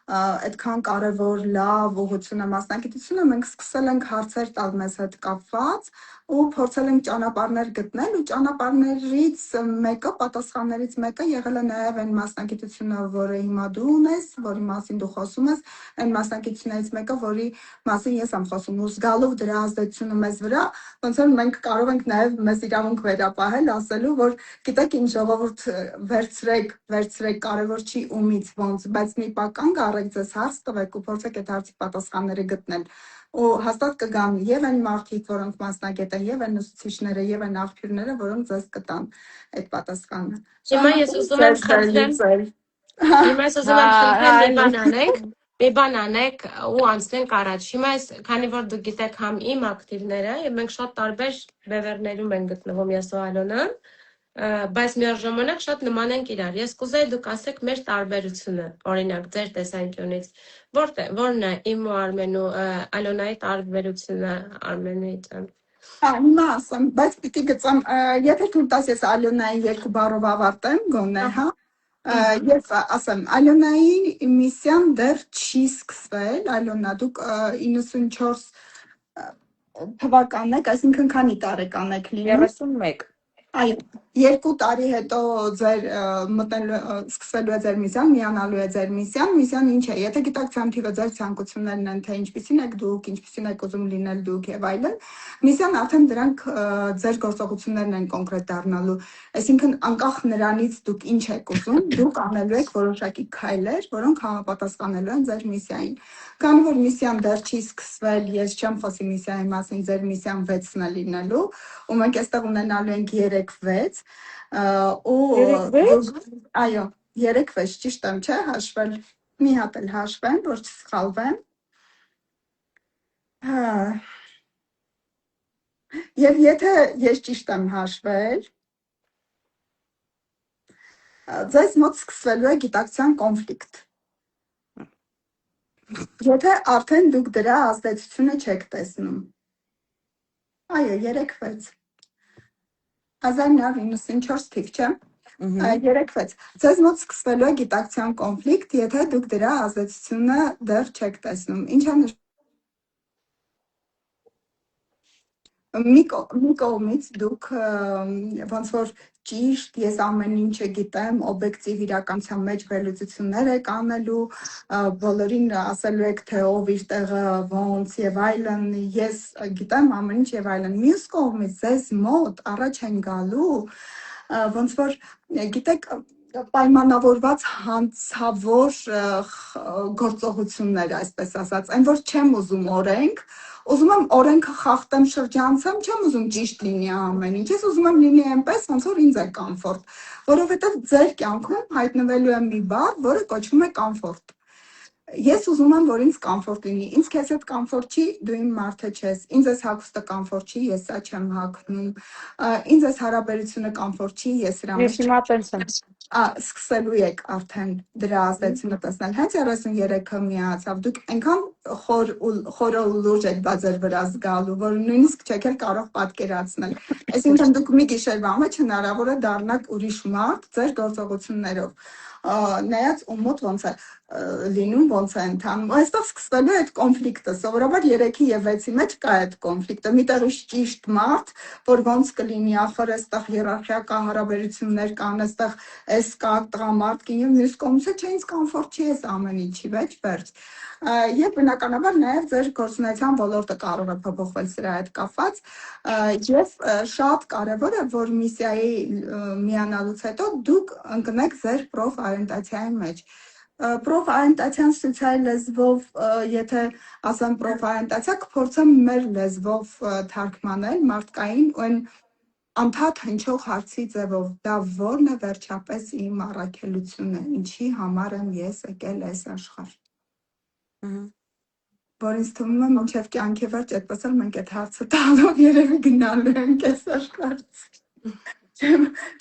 այդքան կարևոր լավ ուղղություն է, մասնագիտությունը, մենք սկսել ենք հարցեր տալ մեզ հետ կապված ու փորձել ենք ճանապարհներ գտնել ու ճանապարհներից մեկը, պատասխաններից մեկը եղել է նաև այն մասնագիտությունը, որը հիմա դու ունես, որի մասին դու խոսում ես, այն մասնագիտություններից մեկը, որի մասին ես եմ խոսում, ու զգալով դրա ազդեցությունը մեզ վրա, ոնց որ մենք կարող ենք նաև մեզ իրավունք վերապահել, ասելու, որ գիտեք ինչ, ժողովուրդ, վերցրեք, կարևոր չի ումից ոնց, բայց մի պահ կանգ առեք, ձեզ հարց տվեք ու փորձեք այդ հարցի պատասխանները գտնել։ Ու հաստատ կգան եւ այն մարդիկ, որոնք մասնագետ են, եւ այն ուսուցիչները, եւ այն աղբյուրները, որոնք ձեզ կտան այդ պատասխանը։ Հիմա ես ուզում եմ խնդրեմ, մի բան անենք ու անցնենք առաջ։ Հիմա ես, քանի որ դուք գիտեք համ իմ ակտիվները, եւ մենք շատ տարբեր բևեռներում ենք գտնվում ես ու Ալոնան, բայց միաժամանակ շատ նման ենք իրար։ Ես կուզեի դուք ասեք մեր տարբերությունը, օրինակ ձեր տեսանկյունից, որն է իմ ու Արմենու Ալոնայի տարբերությունը Արմենից։ Հիմա ասեմ, բայց պիտի գծեմ, եթե թույլ տաս ես Ալոնայի երկու բառով ավարտեմ, գոնե, հա։ Ես ասեմ, Ալոնայի միսիան դեռ չի սկսվել, Ալոնա, դուք 94 թվական եք, այսինքն քանի տարեկան եք լինում։ 31 Այո, 2 տարի հետո ձեր սկսվելու է ձեր միսիան, միանալու է ձեր միսիան ինչ է, եթե գիտակցության թիվը ձեր ցանկություններն են, թե ինչպիսին եք դուք, ինչպիսին եք ուզում լինել դուք եւ այլն, միսիան արդեն դրանք ձեր գործողություններն են կոնկրետ դառնալու, այսինքն անկախ նրանից դուք ինչ եք ուզում, դուք անելու եք որոշակի քայլեր, որոնք համապատասխանելու են ձեր միսիային։ Քանի որ միսիան դեռ չի սկսվել, ես չեմ խոսի միսիայի մասին, ձեր միսիան 6-ն է լինելու, ու մենք այստեղ ունենալու ենք 3-6 ու այո, 3-6 ճիշտ եմ, չէ՞, հաշվել։ մի հատ էլ հաշվեմ, որ չսխալվեմ։ Եվ եթե ես ճիշտ եմ հաշվել, ձեզ մոտ սկսվելու է գիտակցության կոնֆլիկտ։ Եթե արդեն դուք դրա ազդեցությունը չեք տեսնում։ Այո, 3-6 1994 թիվ չէ։ 3-6 Ձեզ մոտ սկսվելու է գիտակցության կոնֆլիկտ, եթե դուք դրա ազդեցությունը դեռ չեք տեսնում։ Ինչա մի կողմից դուք ոնց որ ճիշտ, ես ամեն ինչը գիտեմ, օբյեկտիվ իրականության մեջ վերլուծություններ եք անելու, բոլորին ասելու եք, թե ով իր տեղը ոնց եւ այլն, ես գիտեմ ամեն ինչ եւ այլն։ Մյուս կողմից ձեզ մոտ առաջ են գալու ոնց որ գիտեք պայմանավորված հանցավոր գործողություններ, այսպես ասած, այն որ չեմ ուզում օրենք, ուզում եմ օրենքը խախտեմ շրջանցեմ, չեմ ուզում ճիշտ լինի ամեն ինչ, ես ուզում եմ լինի այնպես, ոնց որ ինձ է կոմֆորտ, որովհետև ձեր կյանքում հայտնվելու է մի բառ, որը կոչվում է կոմֆորտ։ Ես ուզում եմ, որ ինձ կոմֆորտ լինի, ինձ քեզ հետ կոմֆորտ չի, դու իմ մարդը չես, ինձ այս հագուստը կոմֆորտ չի, ես սա չեմ հագնում, ինձ այս հարաբերությունը կոմֆորտ չի, ես սրա մեջ Ես հիմա տենց եմ։ Սկսելու եք արդեն դրա ազդեցությունը տեսնել, հենց 33-ը միացավ, դուք այնքան խորը ու լուրջ եք բաձեր վրա զգալու, որ նույնիսկ չեք էլ կարող պատկերացնել։ Այսինքն դուք մի գիշերվա մեջ հնարավոր է դառնաք ուրիշ մարդ ձեր գործողություններով, նայած ու մոտ ոնց է լինում, ոնց է ընթանում։ Այստեղ սկսվելու է այդ կոնֆլիկտը, սովորաբար 3-ի եւ 6-ի մեջ կա այդ կոնֆլիկտը, միտեղ ճիշտ մարդ, որ ոնց կլինի, ախր այստեղ հիերարխիա կա, հարաբերություններ կան, այստեղ այս կա տղամարդ կինի, մյուս կողմից չէ, ինձ կոմֆորտ չի այս ամեն ինչի մեջ վերջ։ Եվ բնականաբար նաև ձեր գործունեության ոլորտը կարող է փոփոխվել սրա հետ կապված, եւ շատ կարևոր է, որ միսիայի միանալուց հետո դուք ընկնեք ձեր պրոֆօրիենտացիայի մեջ։ Պրոֆօրիենտացիան սոցիալ լեզվով, եթե ասեմ պրոֆօրիենտացիա, կփորձեմ մեր լեզվով թարգմանել մարդկային ու այն անդադ հնչող հարցի ձևով, դա ո՞րն է վերջապես իմ առաքելությունը, ինչի համար եմ ես եկել այս աշխարհ։ Որ ինձ թվում է մինչև կյանքի վերջ այդպես էլ մենք այդ հարցը տալով երևի գնալու ենք այս աշխարհից։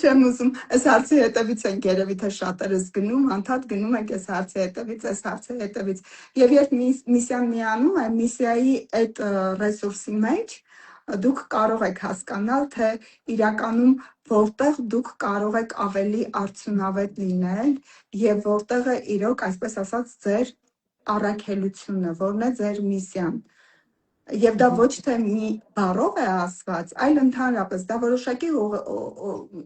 Չեմ ուզում, այս հարցի հետևից ենք երևի թե շատերս գնում, անդադ գնում ենք այս հարցի հետևից, այս հարցի հետևից։ Եվ երբ միսիան միանում է, միսիայի այդ ռեսուրսի մեջ դուք կարող եք հասկանալ, թե իրականում որտեղ դուք կարող եք ավելի արդյունավետ լինել եւ որտեղ է իրոք, այսպես ասած, ձեր առաքելությունը, որն է ձեր միսիան։ Եվ դա ոչ թե մի բառով է ասված, այլ ընդհանրապես դա որոշակի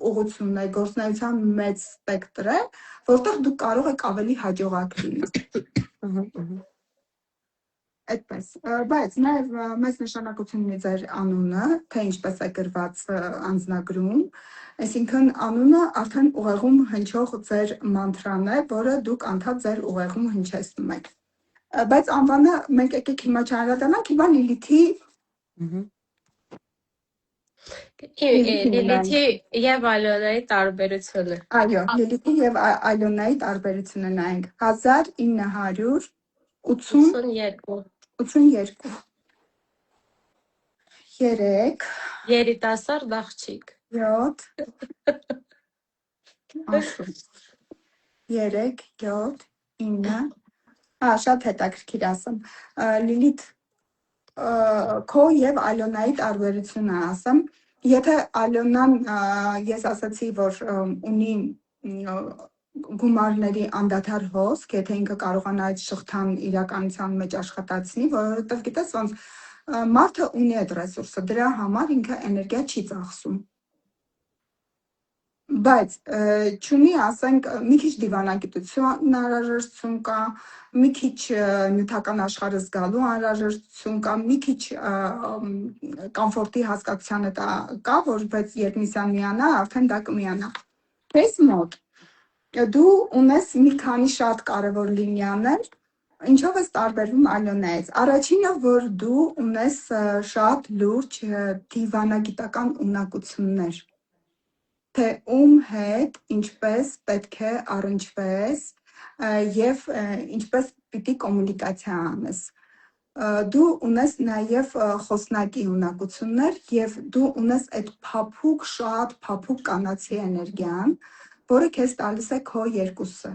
ուղղություն է, գործունեության մեծ սպեկտր է, որտեղ դուք կարող եք ավելի հաջողակ լինել։ Այդպես, բայց նաև մեծ նշանակություն ունի ձեր անունը, թե ինչպես է գրված անձնագրում, այսինքն անունը արդեն ուղեղում հնչող ձեր մանտրան է, որը դուք անդադ ձեր ուղեղում հնչեցնում եք։ Բայց անվանը մենք եկեք հիմա չանդրադառնանք, հիմա Լիլիթի Լիլիթի եւ Ալոնայի տարբերությունը։ Այո, Լիլիթի եւ Ալոնայի տարբերությունը նայենք 1982 3 Երիտասարդ աղջիկ 7 3 7 9 շատ հետաքրքիր ասեմ Լիլիթ քո եւ Ալոնայի տարբերությունը ասեմ եթե Ալոնան ես ասացի որ ունի գումարների անդադար հոսք, եթե ինքը կարողանա այդ շղթան իրականության մեջ աշխատացնի, որովհետև գիտես ոնց մարդը ունի այդ ռեսուրսը, դրա համար ինքը էներգիա չի ծախսում։ Բայց չունի, ասենք, մի քիչ դիվանագիտություն անհրաժեշտություն կա, մի քիչ նյութական աշխարհը զգալու անհրաժեշտություն կա, մի քիչ կոմֆորտի հասկացության կա, որ բայց երբ միսիան միանա, արդեն դա կմիանա։ Քեզ մոտ դու ունես մի քանի շատ կարևոր լինիաներ, ինչով ես տարբերվում Ալոնայից։ Առաջինը, որ դու ունես շատ լուրջ դիվանագիտական ունակություններ, թե ում հետ ինչպես պետք է առնչվես, եւ ինչպես պիտի կոմունիկացիա անես։ Դու ունես նաև խոսնակի ունակություններ եւ դու ունես այդ շատ փափուկ կանացի էներգիան, որը քեզ տալիս է քո երկուսը։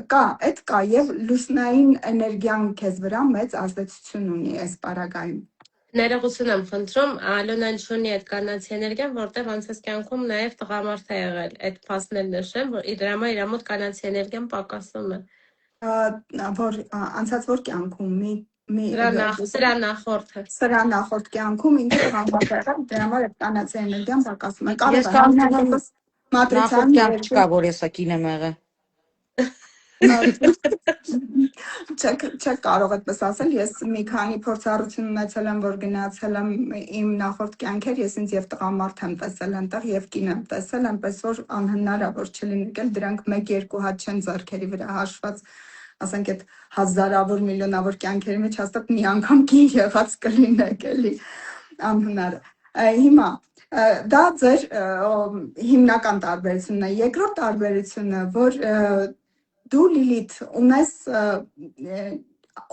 Այդ կա եւ լուսնային էներգիան քեզ վրա մեծ ազդեցություն ունի այս պարագայում։ Ներողություն եմ խնդրում, Ալոնան չունի այդ կանացի էներգիան, որտեղ անցած կյանքում նաև տղամարդ է եղել։ Այդ փաստն էլ նշեմ, որ իր մոտ կանացի էներգիան պակասում է։ Որ անցած որ կյանքում Սրա նախորդը։ Սրա նախորդ կյանքում ինքը տղամարդ է եղել, դրա համար այդ կանացի էներգիան պակասում է։ Ես կարծում եմ Մատրիցան կյանք չկա, որ եսա կին եմ եղել։ Չեք կարող այդպես ասել, ես մի քանի փորձառություն ունեցել եմ, որ գնացել եմ իմ նախորդ կյանքեր, ես ինձ եւ տղամարդ եմ տեսել այնտեղ եւ կին եմ տեսել, այնպես որ անհնար է որ չլինի եկել, դրանք 1-2 հատ չեն ձեռքերի վրա հաշված, ասենք այդ հազարավոր միլիոնավոր կյանքերի մեջ հաստատ մի անգամ կին եղած կլինեք էլի, անհնար է։ Հիմա դա ձեր հիմնական տարբերությունն է։ Երկրորդ տարբերությունը, որ դու Լիլիթ ունես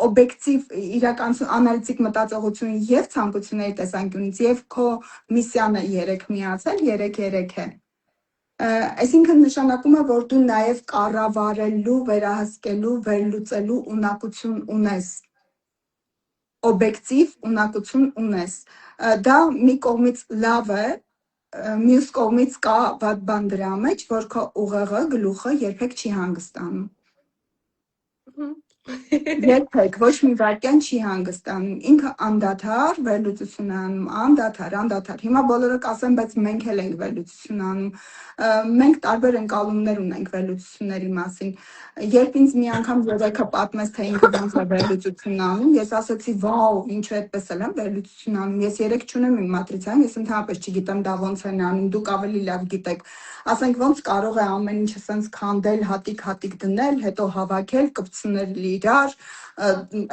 օբյեկտիվ իրականություն անալիտիկ մտածողություն եւ ցանկությունների տեսանկյունից եւ քո միսիան է 3 միացել, 3-3 է։ Այսինքն նշանակում է, որ դու նաեւ կառավարելու, վերահսկելու, վերլուծելու ունակություն ունես։ Օբյեկտիվ ունակություն ունես։ Դա մի կողմից լավ է, մյուս կողմից կա վատ բան դրա մեջ, որ քո ուղեղը, գլուխը երբեք չի հանգստանում։ Երբեք ոչ մի վայրկյան չի հանգստանում, ինքը անդադար վերլուծություն է անում, անդադար։ Հիմա բոլորը կասեն, բայց մենք էլ ենք վերլուծություն անում, մենք տարբեր ընկալումներ ունենք վերլուծությունների մասին։ Երբ ինձ մի անգամ երեքը պատմեց, թե ինքը ոնց է վերլուծություն անում, ես ասացի, վաու, ինչու այդպես էլ եմ վերլուծություն անում, ես երեք չունեմ իմ մատրիցայում, ես ընդհանրապես չգիտեմ դա ոնց են անում, դուք ավելի լավ գիտեք։ Ասենք ոնց կարող է ամեն ինչը սենց քանդել, հատիկ դնել, հետո հավաքել, կպցնել իրար,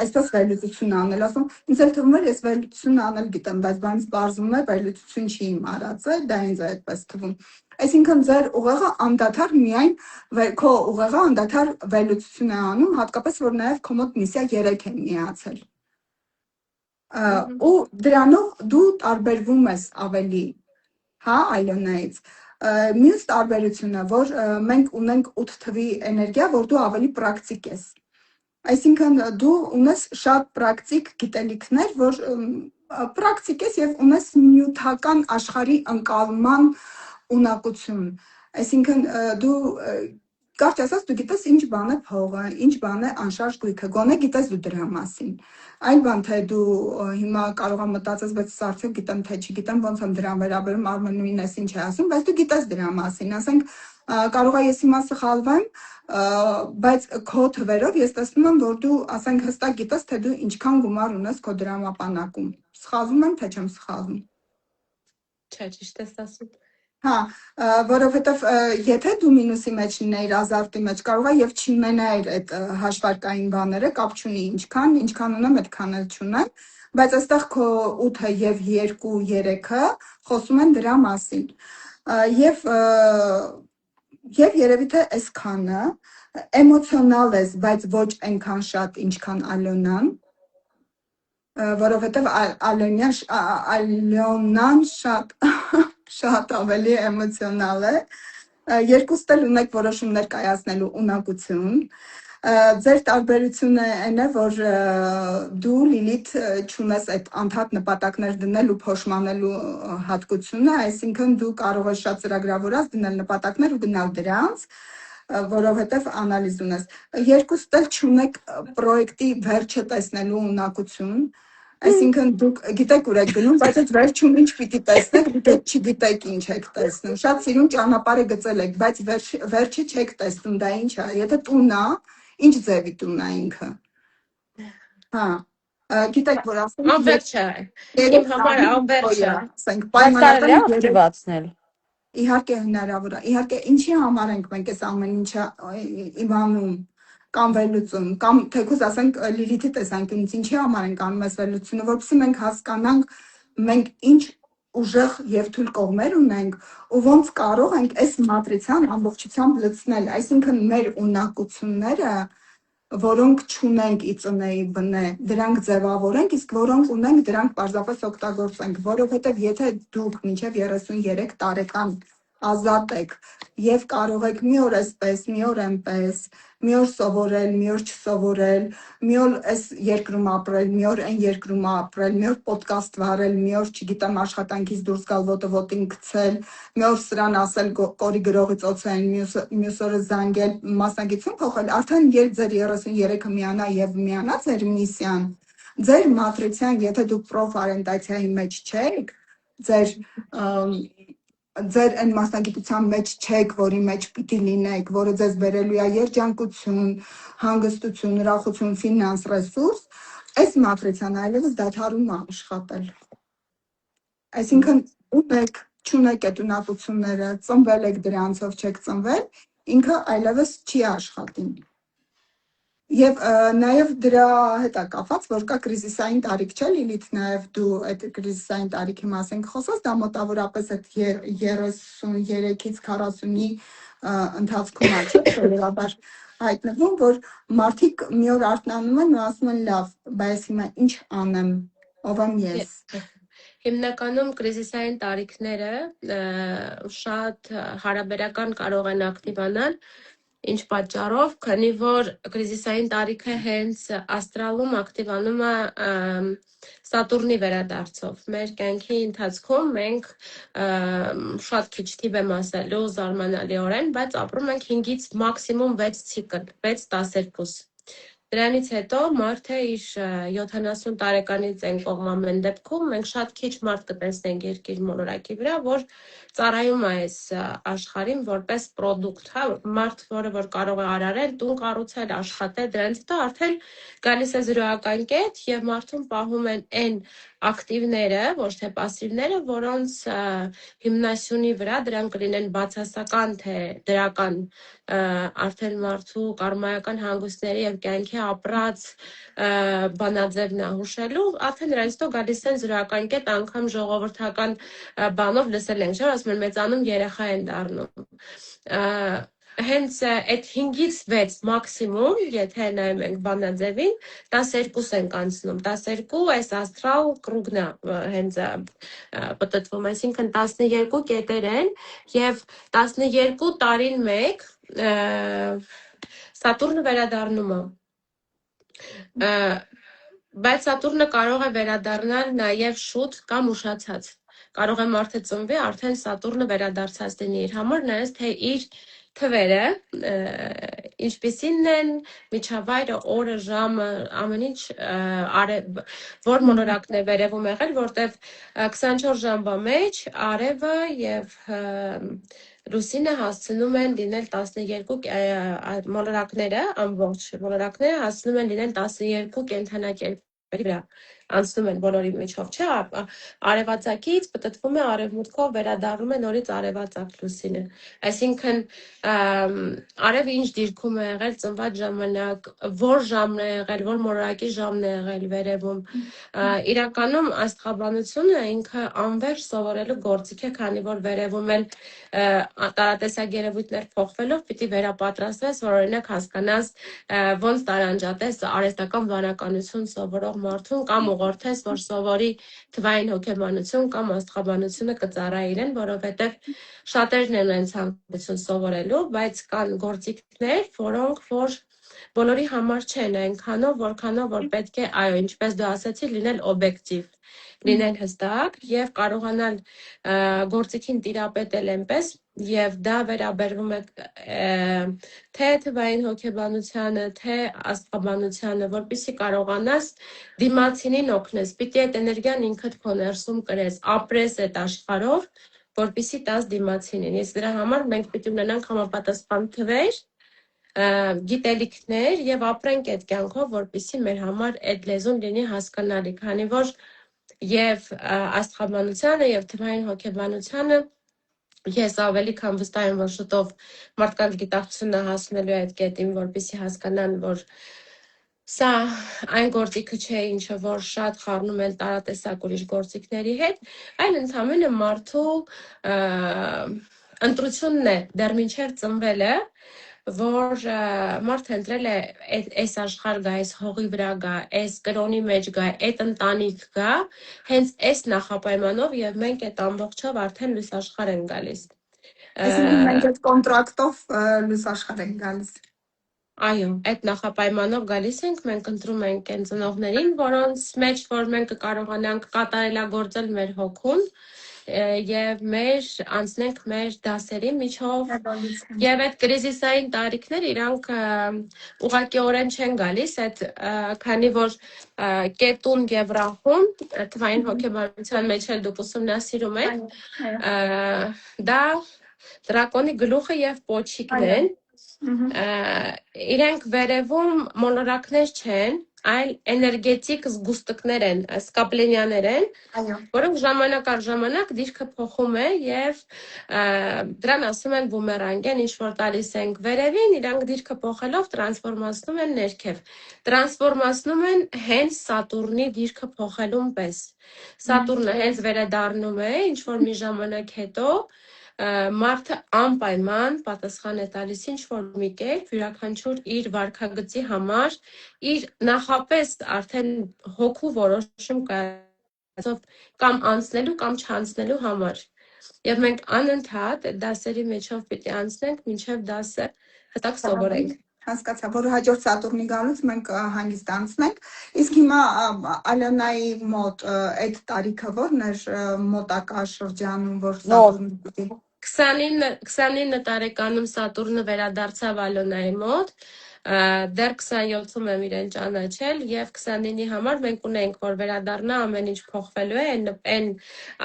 այսպես վերլուծություն անել, ասում, ինձ էլ թվում էր ես վերլուծություն անել գիտեմ, բայց բանից պարզվում է վերլուծություն չի իմ արածը, դա ինձ է այդպես թվում։ Այսինքն ձեր ուղեղը անդադար միայն քո ուղեղը անդադար վերլուծություն է անում, հատկապես որ նաև քո մոտ միսիա 3 է միացել։ Ու դրանով դու տարբերվում ես ավելի, հա, Այլոնայից։ Մյուս տարբերությունը, որ մենք ունենք 8 թվի էներգիա, որ դու ավելի պրակտիկ ես։ Այսինքն դու ունես շատ պրակտիկ գիտելիքներ, որ պրակտիկ ես եւ ունես նյութական աշխարհի ընկալման ունակություն։ Այսինքն դու կարճ ասած դու գիտես ինչ բան է փողը, ինչ բան է անշարժ գույքը, գոնե գիտես դու դրա մասին։ Այլ բան թե դու հիմա կարող ես մտածես, բայց արդյոք գիտեմ թե չգիտեմ, ոնց եմ դրան վերաբերում, Արմենուին էս ինչ է ասում, բայց դու գիտես դրա մասին, ասենք կարող է ես հիմա սխալվեմ, բայց քո թվերով ես տեսնում եմ, որ դու ասենք հստակ գիտես, թե դու ինչքան գումար ունես քո դրամապանակում։ Սխալվում եմ, թե չեմ սխալվում։ Չէ, ճիշտ ես ասում։ Հա, որովհետև եթե դու մինուսի մեջ լինեիր, ազարտի մեջ, կարող է եւ չունենայիր այդ հաշվարկային բաները, կապ չունի ինչքան ունեմ, այդքան էլ չունեմ, բայց այստեղ քո 8-ը եւ 2-3-ը խոսում են դրա մասին։ Եվ երևի թե այսքանը էմոցիոնալ ես, բայց ոչ այնքան շատ, ինչքան Ալոնան, որովհետև Ալոնան շատ ավելի էմոցիոնալ է, երկուստ էլ ունեք որոշումներ կայացնելու ունակություն, ձեր տարբերությունը այն է, որ դու Լիլիթ չունես այդ անդադ նպատակներ դնել ու փոշմանելու հատկությունը, այսինքն դու կարող ես շատ ծրագրավորած դնել նպատակներ ու գնալ դրանց, որովհետև անալիզ ունես։ Երկուստ էլ չունեք պրոյեկտի վերջը տեսնելու ունակություն, այսինքն դուք գիտեք ուր եք գնում, բայց այդ վերջում ինչ պիտի տեսնեք, դուք չգիտեք ինչ եք տեսնում։ Շատ սիրուն ճանապարհը գծել եք, բայց վերջը չեք տեսնում, դա ինչ է։ Եթե տուն է, ինչ ձևի տուն է ինքը։ Հա, գիտեք որ ասում անվերջ է։ Իմ համար անվերջ է։ Ասենք պայմանական ակտիվացնել։ Իհարկե հնարավոր է։ Իհարկե ինչի համար ենք մենք այս ամեն ինչը իմանում կամ վերլուծում, կամ թեկուզ ասենք Լիլիթի տեսանկյունից ինչի համար ենք անում այս վերլուծությունը, որովհետեւ մենք հասկանանք մենք ինչ ուժեղ եւ թույլ կողմեր ունենք ու ոնց կարող ենք այս մատրիցան ամբողջությամբ լցնել, այսինքն մեր ունակությունները, որոնք չունենք ԻԾՆ-ի բնե, դրանք ձևավորենք, իսկ որոնք ունենք, դրանք պարզապես օգտագործենք, որովհետեւ եթե դուք մինչեւ 33 տարեկան ազատ եք եւ կարող եք մի օր այսպես, մի օր այնպես, մի օր սովորել, մի օր չսովորել, մի օր այս երկրում ապրել, մի օր այն երկրում ապրել, մի օր ոդկաստ վարել, մի օր, չգիտեմ, աշխատանքից դուրս գալ, ոտը ոտին գցել, մի օր սրան ասել կորի գրողից օցային, մյուս օրը զանգել, մասնագիտություն փոխել, արդեն երբ ձեր 33-ը միանա եւ միանա ձեր միսիան, ձեր մատրիցիան, եթե դուք պրոֆօրիենտացիայի մեջ չեք, ձեր այն մասնագիտության մեջ չեք, որի մեջ պիտի լինեք, որը ձեզ բերելու է երջանկություն, հանգստություն, ուրախություն, ֆինանս, ռեսուրս, այս մատրիցան այլևս դադարում է աշխատել։ Այսինքն ունեք, չունեք այդ ունակությունները, ծնվել եք դրանցով, չեք ծնվել, ինքը այլևս չի աշխատին։ Եվ նաև դրա հետ է կապված, որ կա կրիզիսային տարիք, չէ՞ Լիլիթ, նաև դու այդ կրիզիսային տարիքի մասին խոսած, դա մոտավորապես այդ 33-ից 40-ի ընթացքում է, չէ՞, սովորաբար հայտնվում, որ մարդիկ մի օր արթնանում են ու ասում են՝ լավ, բայց հիմա ինչ անեմ, ով եմ ես։ Հիմնականում կրիզիսային տարիքները շատ հարաբերական կարող են ակտիվանալ, ինչ պատճառով, քանի որ կրիզիսային տարիքը հենց աստրալում ակտիվանում է Սատուրնի վերադարձով։ Մեր կյանքի ընթացքում մենք շատ քիչ թիվ եմ ասելու զարմանալիորեն, բայց ապրում ենք 5-ից մաքսիմում 6 ցիկլ, 6-12։ Դրանից հետո մարդը իր 70 տարեկանից այն կողմ ամեն դեպքում մենք շատ քիչ մարդ կտեսնենք երկիր մոլորակի վրա, որ ծառայում է այս աշխարհին որպես պրոդուկտ, հա, մարդ, որը որ կարող է արարել, տուն կառուցել, աշխատել, դրանից հետո արդեն գալիս է զրոյական կետ եւ մարդուն պահում են այն ակտիվները, ոչ թե պասիվները, որոնց հիմնասյունի վրա դրանք կլինեն բացասական թե դրական արդեն մարդու կարմայական հանգույցների եւ կյանքի ապրած բանաձևն է հուշելու, արդեն նրանից հետո գալիս են զրոյական կետ, անգամ ժողովրդական բանով լսել ենք, չէ՞, ասում են մեծանում երեխա են դառնում։ Հենց այդ 5-ից 6 մաքսիմում, եթե նայում ենք բանաձևին, 12 ենք անցնում, 12 այս աստրալ կրուգն է հենց պտտվում, այսինքն 12 կետեր են եւ 12 տարին մեկ Սատուրնը վերադառնում է, բայց Սատուրնը կարող է վերադառնալ նաեւ շուտ կամ ուշացած, կարող է մարդը ծնվի, արդեն Սատուրնը վերադարձած լինի իր համար, նայած թե իր թվերը ինչպիսին են, միջավայրը, օրը, ժամը, ամեն ինչ որ մոլորակն է վերևում եղել, որտեվ 24 ժամվա մեջ արևը եւ լուսինը հասցնում են լինել 12 մոլորակները, ամբողջ մոլորակները հասցնում են լինել 12 կենդանակերպերի վրա, անցնում են բոլորի միջով, չէ, արևածագից պտտվում է արևմուտքով, վերադառնում է նորից արևածագ լուսինը, այսինքն արևը ինչ դիրքում է եղել ծնված ժամանակ, որ ժամն է եղել, որ մոլորակի ժամն է եղել վերևում, իրականում աստղաբանությունը ինքը անվերջ սովորելու գործիք է, քանի որ վերևում էլ տարատեսակ երևույթներ փոխվելով պիտի վերապատրաստվես, որ օրինակ հասկանաս ոնց տարանջատես արհեստական բանականություն սովորող մարդուն կամ ուղղորդես, որ սովորի թվային հոգեբանություն կամ աստղաբանությունը կծառայի իրեն, որովհետև շատերն են ցանկություն սովորելու, բայց կան գործիքներ, որոնք որ բոլորի համար չեն այնքանով, որքանով որ պետք է, այո, ինչպես դու ասացի, լինել օբյեկտիվ, լինել հստակ եւ կարողանալ գործիքին տիրապետել այնպես, եւ դա վերաբերվում է թե թվային հոգեբանությանը, թե աստղաբանությանը, որպեսզի կարողանաս դիմացինին օգնես, պիտի այդ էներգիան ինքդ քո ներսում կրես, ապրես այդ աշխարհով, որպեսզի տաս դիմացինին։ Իսկ դրա համար մենք պիտի ունենանք համապատասխան թվեր, գիտելիքներ եւ ապրենք այդ կյանքով, որպեսզի մեր համար այդ լեզուն լինի հասկանալի, քանի որ եւ աստղաբանությանը եւ թվային հոգեբանությանը ես ավելի քան վստահ եմ, որ շուտով մարդկանց գիտակցությունը հասնելու է այդ կետին, որպեսզի հասկանան, որ Սա այն գործիքը չէ, ինչը որ շատ խառնում են տարատեսակ ուրիշ գործիքների հետ, այլ ընդհանրապես մարդու ընտրությունն է, դեռ մինչև ծնվելը, որ մարդը ընտրել է այս աշխարհ գա, այս հողի վրա գա, այս կրոնի մեջ գա, այդ ընտանիք գա, հենց այս նախապայմանով եւ մենք այդ ամբողջով արդեն լույս աշխարհ են գալիս։ Այսինքն մենք այդ կոնտրակտով լույս աշխարհ ենք գալիս։ Այո, այդ նախապայմանով գալիս ենք, մենք ընտրում ենք այն ծնողներին, որոնց մեջ որ մենք կարողանանք կատարելագործել մեր հոգուն եւ անցնենք մեր դասերի միջով եւ այդ կրիզիսային տարիքները իրանք ուղղակիորեն չեն գալիս, այդ քանի որ կետուն եւ ռախում թվային հոգեբանության մեջ էլ դուք ուսումնասիրում եք, դա դրակոնի գլուխը եւ պոչիկն են։ Իրենք վերևում մոլորակներ չեն, այլ էներգետիկ զգուստիկներ են, սկապլենյաներ են, որոնք ժամանակ առ ժամանակ դիրքը փոխում է եւ դրան ասում են բումերանգ են, ինչ որ տալիս ենք վերևին, իրանք դիրքը փոխելով տրանսֆորմացնում են ներքև։ Տրանսֆորմացնում են հենց Սատուրնի դիրքը փոխելուն պես։ Սատուրնը հենց վերադառնում է, ինչ որ մի ժամանակ հետո մարդը անպայման պատասխան է տալիս ինչ-որ մի կերպ յուրաքանչյուր իր վարքագծի համար, իր նախապես արդեն հոգու որոշում կայացով կամ անցնելու կամ չանցնելու համար։ Եվ մենք անընդհատ դասերի մեջով պիտի անցնենք, մինչև դասը հստակ սովորենք։ Հասկացա, որ հաջորդ Սատուրնի գալուց մենք հանգիստ անցնենք։ Իսկ հիմա Ալենայի մոտ այդ տարիքը ո՞րն էր մոտակա շրջանում, որ Սատուրնը պիտի 29 տարեկանում Սատուրնը վերադարձավ Ալոնայի մոտ, դեռ 27-ում եմ իրեն ճանաչել եւ 29-ի համար մենք ունենք, որ վերադառնա ամեն ինչ փոխվելու է, այն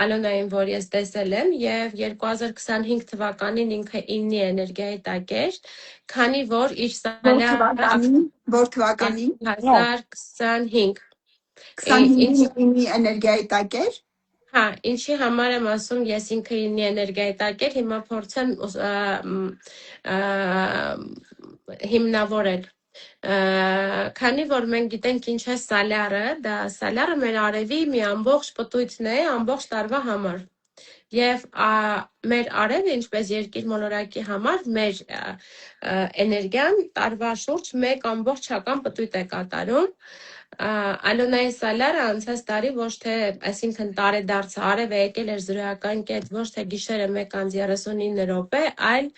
Ալոնային, որ ես տեսել եմ եւ 2025 թվականին ինքը 9-ի էներգիայի տակ էր, քանի որ իր որ թվականին 2025 25-ի էներգիայի տակ էր։ Հա, ինչի համար եմ ասում, ես ինքը 9-ի էներգիայի տակ էր, հիմա փորձեմ հիմնավորել։ Քանի որ մենք գիտենք ինչ է սալյարը մեր արևի մի ամբողջ պտույտն է, ամբողջ տարվա համար։ Եվ մեր արևը, ինչպես երկիր մոլորակի համար, մեր էներգիան տարվա շուրջ մեկ ամբողջական պտույտ է կատարում։ Ալոնայի սալյարը անցած տարի ոչ թե, այսինքն տարեդարձը արևը եկել էր զրոյական կետ, ոչ թե գիշերը 1:39 րոպե, այլ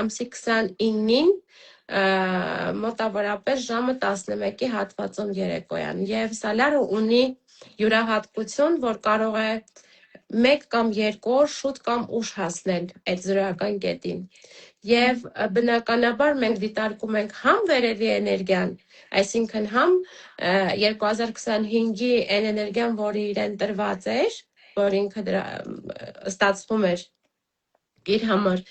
ամսի 29-ին մոտավորապես ժամը 11-ի հատվածում երեկոյան։ Եվ սալյարը ունի յուրահատկություն, որ կարող է 1 կամ 2 օր շուտ կամ ուշ հասնել այդ զրոյական կետին։ Եվ բնականաբար մենք դիտարկում ենք համ վերևի էներգիան, այսինքն համ 2025-ի այն էներգիան, որը իրեն տրված էր, որ ինքը ստացվում էր իր համար,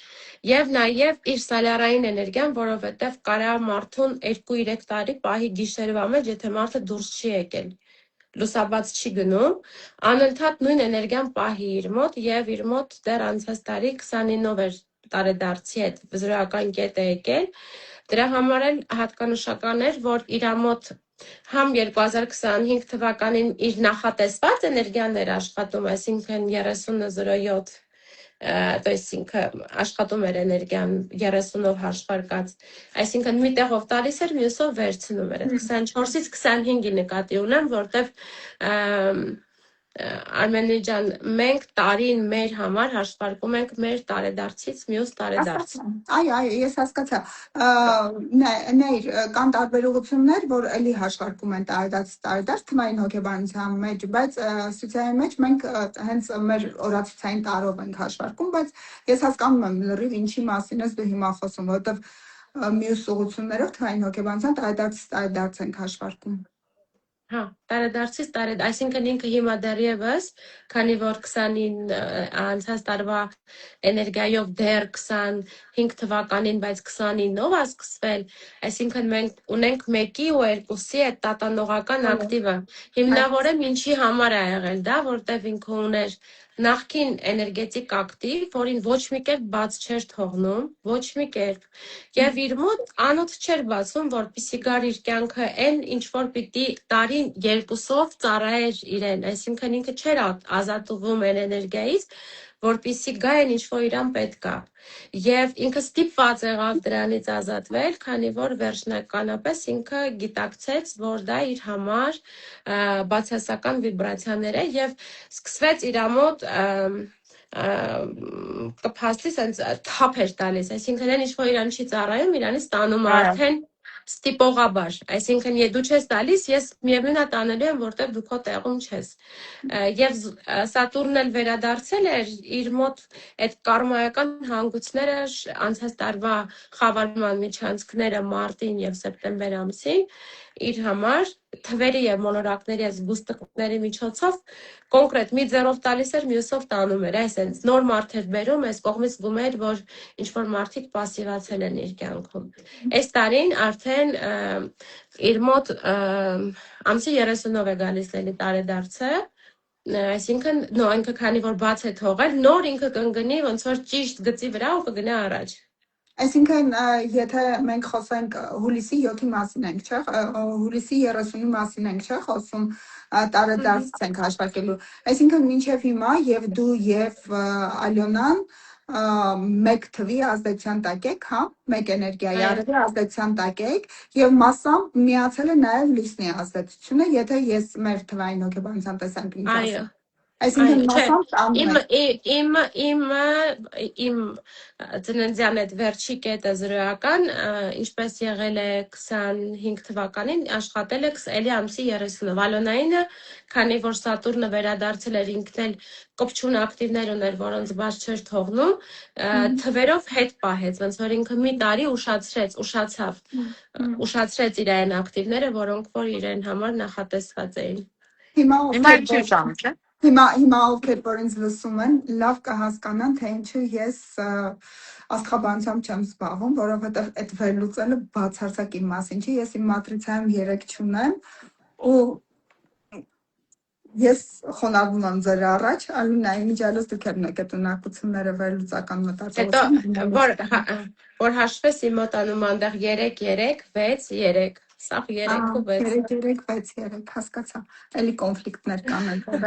եւ նաեւ իր սալյարային էներգիան, որովհետեւ կարա մարդուն 2-3 տարի պահի գիշերվա մեջ, եթե մարդը դուրս չի եկել, լուսաբաց չի գնում, անընդհատ նույն էներգիան պահի իր մոտ եւ իր մոտ դեռ անցած տարի 29-ով էր տարեդարձի այդ զրոյական կետը եկել։ Դրա համար էլ հատկանշական էր, որ իր մոտ համ 2025 թվականին իր նախատեսված էներգիան էր աշխատում, այսինքն 30:07, то есть ինքը աշխատում էր էներգիան 30-ով հաշվարկած, այսինքն մի տեղով տալիս էր, մյուսով վերցնում էր։ 24-ից 25-ի նկատի ունեմ, որտեվ Արմենի ջան, մենք տարին մեր համար հաշվարկում ենք մեր տարեդարձից մյուս տարեդարձ։ Այո, ես հասկացա։ Նայր, կան տարբերություններ, որ էլի հաշվարկում են տարեդարձ թվային հոգեբանության մեջ, բայց սոցիալի մեջ մենք հենց մեր օրացուցային տարով ենք հաշվարկում, բայց ես հասկանում եմ լրիվ ինչի մասին ես դու հիմա խոսում, որովհետև մյուս ուղղություններով թվային հոգեբանության տարեդարձ ենք հաշվարկում։ Հա, տարեդարձից տարեդարձ, այսինքն ինքը հիմա դեռևս, քանի որ 29 անցած տարվա էներգիայով դեռ 25 թվականին, բայց 29-ով է սկսվել, այսինքն մենք ունենք 1-ի ու 2-ի այդ տատանողական ակտիվը։ Հիմնավորեմ ինչի համար է եղել դա, որտեվ ինքը ուներ նախքին էներգետիկ ակտիվ, որին ոչ մի կերպ բաց չէր թողնում, ոչ մի կերպ։ Եվ իր մոտ անոթ չէր բացում, որպեսզի գար իր կյանքը այն, ինչ որ պիտի տարին երկուսով ծառայեր իրեն, այսինքն ինքը չէր ազատվում այն էներգիայից, որպեսզի գա այն, ինչ որ իրան պետք է։ Եվ ինքը ստիպված եղավ դրանից ազատվել, քանի որ վերջնականապես ինքը գիտակցեց, որ դա իր համար բացասական վիբրացիաներ է եւ սկսվեց իր մոտ կփաստի sense թափ էր տալիս, այսինքն այն ինչ որ իրան չի ծառայում, իրանից ստանում է արդեն ստիպողաբար, այսինքն դու չես տալիս, ես միևնույն է տանելու եմ, որտեղ դու քո տեղում չես։ Եվ Սատուրնն էլ վերադարձել էր իր մոտ այդ կարմայական հանգույցները անցած տարվա խավարման միջանցքները մարտին եւ սեպտեմբեր ամսին իր համար թվերի եւ մոլորակների եւ զգուստիկների միջոցով կոնկրետ մի ձեռով տալիս էր, մյուսով տանում էր, այսինքն նոր մարդ էր բերում, այս կողմից զգում էր, որ ինչ որ մարդիկ пассивացել են իր կյանքում։ Այս տարին արդեն իր մոտ ամսի 30-ով է գալիս էլի տարեդարձը, այսինքն ինքը քանի որ բաց է թողել, նոր ինքը կընկնի ոնց որ ճիշտ գծի վրա ու կգնա առաջ։ Այսինքն եթե մենք խոսենք հուլիսի 7-ի մասին ենք, չէ՞, հուլիսի 30-ի մասին ենք, չէ՞, խոսում տարեդարձ ենք հաշվարկելու։ Այսինքն մինչև հիմա եւ դու եւ Ալյոնան մեկ թվի ազդեցության տակ եք, հա, մեկ էներգիայի արևի ազդեցության տակ եք եւ massամբ միացել է նաեւ լուսնի ազդեցությունը, եթե ես մեր թվային հոգեբանության տեսանկյունից ասեմ։ Այսինքն massամբ տանում իմ ծննդյան այդ վերջի կետը զրոյական, ինչպես եղել է 25 թվականին, աշխատել է էլի ամսի 30-ով։ Ալոնայինը, քանի որ Սատուրնը վերադարձել էր, ինքն էլ կոպչուն ակտիվներ ուներ, որոնց բաց չէր թողնում, թվերով հետ պահեց, ոնց որ ինքը մի տարի ուշացրեց իր այն ակտիվները, որոնք որ իրեն համար նախատեսված էին։ Հիմա ովքեր որ ինձ լսում են, լավ կհասկանան, թե ինչու ես աստղաբանությամբ չեմ զբաղվում, որովհետև այդ վերլուծելը բացարձակ իմ մասին չի, ես իմ մատրիցայում 3 չունեմ ու ես խոնարհվում եմ ձեր առաջ, Ալինայի միջալոց դուք եք այդ ունակությունները վերլուծական մտածողություն։ Որ հաշվես իմ մոտանում այնտեղ 3-3-6-3 Սա 3 ու 6 3-3-6-3 հասկացա։ Էլի կոնֆլիկտներ կան այդտեղ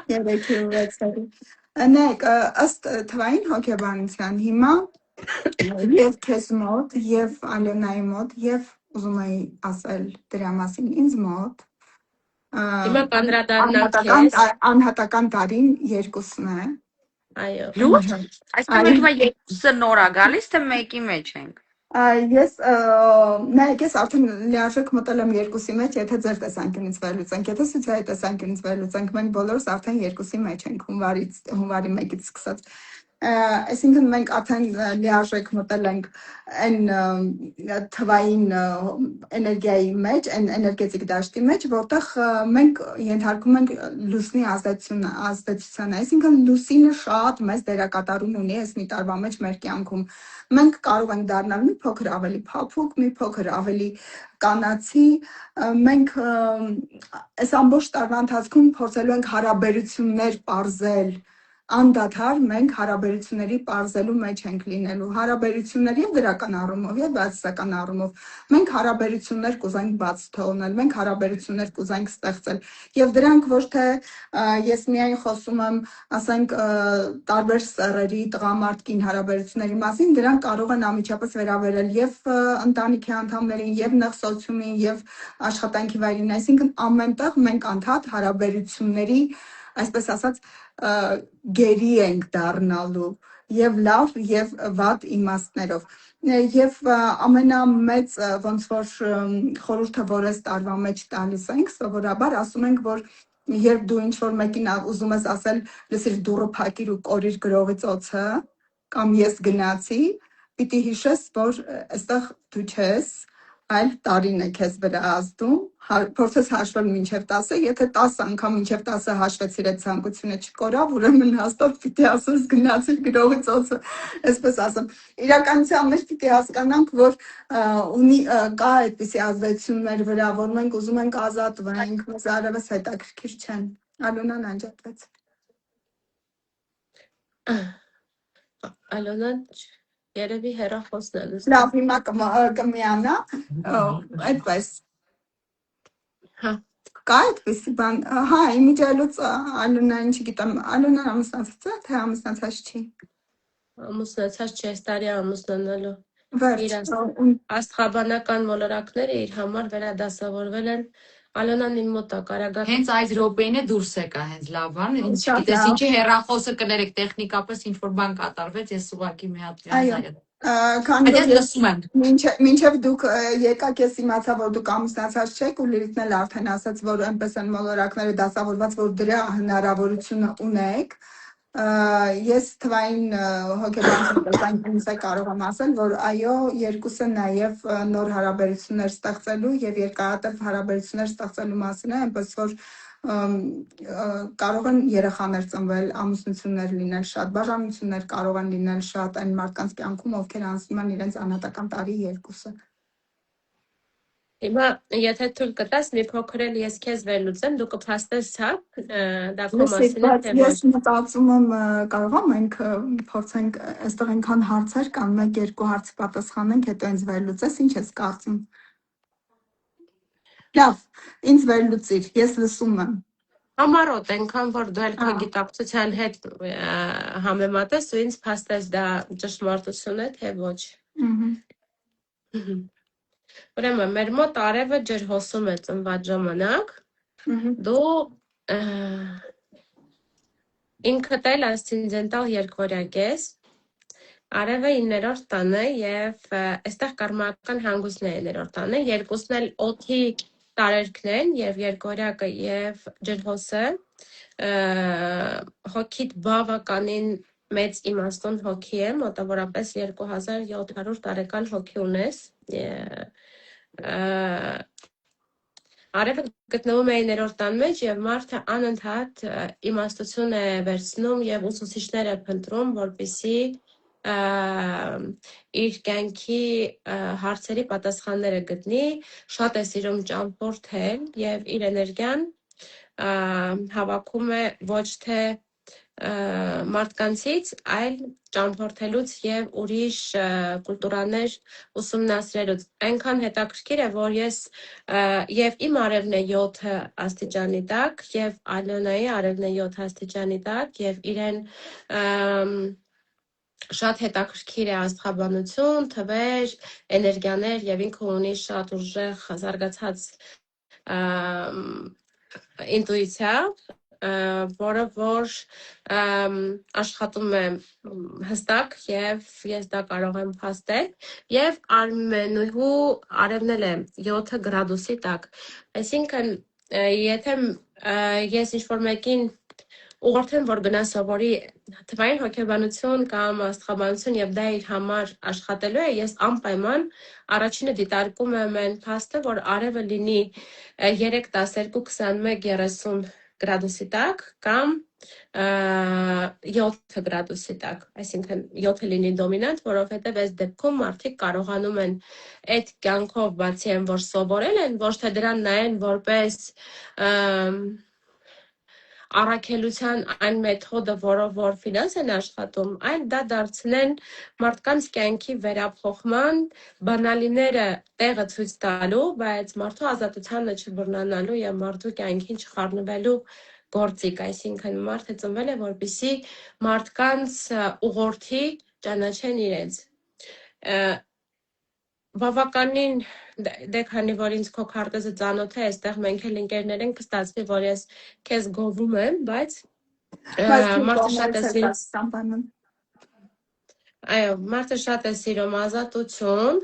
3-ի ու 6-ի։ Նայեք, ըստ թվային հոգեբանության հիմա եւ քեզ մոտ, եւ Ալյոնայի մոտ, եւ ուզում եի ասել դրա մասին ինձ մոտ Հիմա կանդրադառնանք քեզ անհատական տարին 2-ն է։ Այո։ Լուրջ։ Այսինքն հիմա 2-ը նոր է գալիս, թե մեկի մեջ ենք։ Ես նայեք, ես արդեն լիարժեք մտել եմ 2-ի մեջ, եթե ձեր տեսանկյունից վերլուծենք, եթե սոցիալի տեսանկյունից վերլուծենք, մենք բոլորս արդեն 2-ի մեջ ենք հունվարի 1-ից սկսած։ Այսինքն մենք արդեն լիարժեք մտել ենք այն թվային էներգիայի մեջ, այն էներգետիկ դաշտի մեջ, որտեղ մենք ենթարկում ենք լուսնի ազդեցության, այսինքն լուսինը շատ մեծ դերակատարում ունի այս մի տարվա մեջ մեր կյանքում։ Մենք կարող ենք դառնալ մի փոքր ավելի փափուկ, մի փոքր ավելի կանացի, մենք այս ամբողջ տարվա ընթացքում փորձելու ենք հարաբերություններ պարզել, անդադար մենք հարաբերությունների պարզելու մեջ ենք լինելու, հարաբերություններ եւ դրական առումով եւ բացասական առումով։ Մենք հարաբերություններ կուզենք բաց թողնել, մենք հարաբերություններ կուզենք ստեղծել եւ դրանք ոչ թե ես միայն խոսում եմ, ասենք, տարբեր սեռերի տղամարդկին հարաբերությունների մասին, դրանք կարող են անմիջապես վերաբերել եւ ընտանիքի անդամներին, եւ նեղ սոցիումին, եւ աշխատանքի վայրին, այսինքն ամենտեղ մենք անդադ հարաբերությունների, այսպես ասած, գերի ենք դառնալու եւ լավ եւ վատ իմաստներով եւ ամենամեծ ոնց որ խորհուրդը որ այս տարվա մեջ տալիս ենք սովորաբար ասում ենք որ երբ դու ինչ որ մեկին ուզում ես ասել լսիր դուռը փակիր ու կորիր գրողի ծոցը կամ ես գնացի պիտի հիշես որ այստեղ դու չես այլ տարին է քեզ վրա ազդում, փորձես հաշվել մինչև 10, եթե 10 անգամ մինչև 10 հաշվեցիր այդ ցանկությունը չկորավ, ուրեմն հաստատ պիտի ասես գնացիր գրողի ծոցը, այսպես ասեմ։ Իրականության մեջ պիտի հասկանանք, որ կա այդպիսի ազդեցություններ վրա, որ մենք ուզում ենք ազատվենք, մեզ արևս հետաքրքիր չեն։ Ալոնան անջատվեց։ Ալոնան երևի հեռախոսն է լսում։ Լավ, հիմա կմիանա, այդպես, Հա, կա այդպեսի բան, հա, իմիջիալուց Ալոնային չգիտեմ, Ալոնան ամուսնացած է, թե ամուսնացած չի, ամուսնացած չի, այս տարի ամուսնանալու։ վերջ, Իր աստղաբանական մոլորակները իր համար վերադասավորվել են։ Ալոնան իմ մոտ է, կարագա։ Հենց այս րոպեին է դուրս եկա հենց լավ բան, ինչ Շատ գիտես, լավ։ ինչի հեռախոսը կներեք տեխնիկապես ինչ որ բան կատարվեց, ես ուղակի մի հատ Այո, նայել։ քանի Այդ որ ես լսում եմ։ մինչև դուք եկաք, ես իմացա, որ դուք ամուսնացած չեք ու Լիլիթն էլ արդեն ասաց, որ այնպես են մոլորակները դասավորված, որ դրա հնարավորությունը ունեք։ Ես թվային հոգեբանության տեսանկյունից կարող եմ ասել, որ այո, երկուսը նաև նոր հարաբերություններ ստեղծելու եւ երկարատև հարաբերություններ ստեղծելու մասին է, այնպես որ կարող են երեխաներ ծնվել, ամուսնություններ լինել շատ, բաժանություններ կարող են լինել շատ այն մարդկանց կյանքում, ովքեր անցնում են իրենց անհատական տարի երկուսը։ Հիմա եթե թույլ կտաս, մի փոքր էլ ես քեզ վերլուծեմ, դու կփաստես, հա, դա քո մասին է, թե ոչ։ Ես մտածում եմ կարող եմ մենք փորձենք այստեղ այնքան հարցեր կան, մեկ-երկու հարց պատասխանենք, հետո ինձ վերլուծես, ինչ ես կարծում։ Լավ, ինձ վերլուծիր, ես լսում եմ։ Համառոտ, այնքան որ դու էլ քո գիտակցության հետ համեմատես ու ինձ փաստես դա ճշմարտություն է, թե ոչ։ Ուրեմն, մեր մոտ արևը ջրհոսում է ծնված ժամանակ, դու ինքդ էլ ասցենդենտալ երկվորյակ ես, արևը 9-րդ տանը եւ այստեղ կարմական հանգույցն է 9-րդ տանը, երկուսն էլ օդի տարերքն են եւ երկվորյակը եւ ջրհոսը, հոգիդ բավականին մեծ իմաստուն հոգի է, մոտավորապես 2700 տարեկան հոգի ունես, արևը գտնվում է 9-րդ տան մեջ եւ մարդը անընդհատ իմաստություն է վերցնում եւ ուսուցիչներ է փնտրում, որպեսզի իր կյանքի հարցերի պատասխանները գտնի, շատ է սիրում ճամփորդել եւ իր էներգիան հավաքում է ոչ թե մարդկանցից, այլ ճամփորդելուց եւ ուրիշ կուլտուրաներ ուսումնասիրելուց։ Այնքան հետաքրքիր է, որ ես եւ իմ արևն է 7 աստիճանի տակ եւ Ալոնայի արևն է 7 աստիճանի տակ եւ իրեն շատ հետաքրքիր է աստղաբանություն, թվեր, էներգիաներ եւ ինքը ունի շատ ուժեղ զարգացած ինտուիցիա, որը որ աշխատում է հստակ եւ ես դա կարող եմ փաստել եւ Արմենուհու արևն էլ է 7 գրադուսի տակ, այսինքն եթե ես ինչ-որ մեկին ուղղորդեմ, որ գնա սովորի թվային հոգեբանություն կամ աստղաբանություն եւ դա իր համար աշխատելու է, ես անպայման առաջինը դիտարկում եմ այն փաստը, որ արևը լինի 3, 12, 21, 30 գրադուսի տակ կամ 7 գրադուսի տակ, այսինքն 7-ը լինի դոմինանտ, որովհետև այս դեպքում մարդիկ կարողանում են այդ կյանքով բացի այն, որ սովորել են, ոչ թե դրան նայեն որպես առաքելության այն մեթոդը, որով որ ֆինանս են աշխատում, այլ դա դարձնեն մարդկանց կյանքի վերափոխման, բանալիները տեղը ցույց տալու, բայց մարդու ազատությանը չբռնանալու եւ մարդու կյանքին չխառնվելու գործիք, այսինքն մարդը ծնվել է, որպեսզի մարդկանց ուղղորդի ճանաչեն իրենց։ Բավականին դե քանի որ ինձ քո քարտեզը ծանոթ է, այստեղ մենք էլ ընկերներ ենք, կստացվի, որ ես քեզ գովում եմ, բայց մարդը շատ է սիրում։ Այո, մարդը շատ է սիրում ազատություն,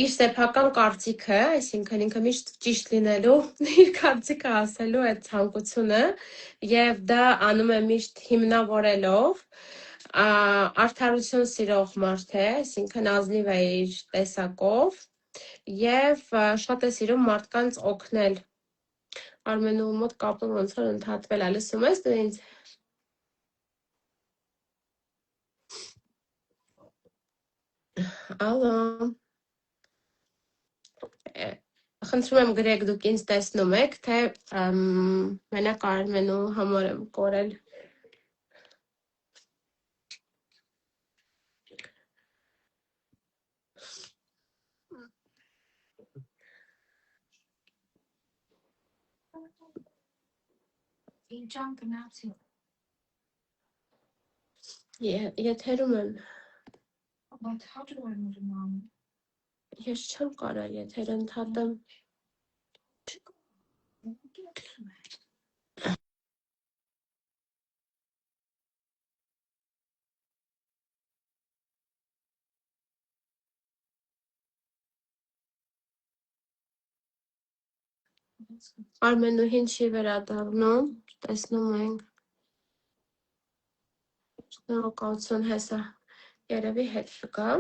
իր սեփական կարծիքը, այսինքն ինքը միշտ ճիշտ լինելու, իր կարծիքը ասելու այդ ցանկությունը եւ դա անում է միշտ հիմնավորելով արդարություն սիրող մարդ է, այսինքն ազնիվ է իր տեսակով եւ շատ է սիրում մարդկանց օգնել։ Արմենու մոտ կապը ոնց որ ընդհատվել է, լսում ես դու ինձ։ Ալո։ Խնդրում եմ գրեք դուք ինձ տեսնում եք, թե մենակ Արմենու համար եմ կորել։ Ինչան գնացի։ Եթերում եմ։ But how do I know? Ես չեմ կարող եթեր ընդհատեմ։ Արմենուհին չի վերադառնում, տեսնում ենք։ Շնորհակալություն հեսա երևի հետ կգա։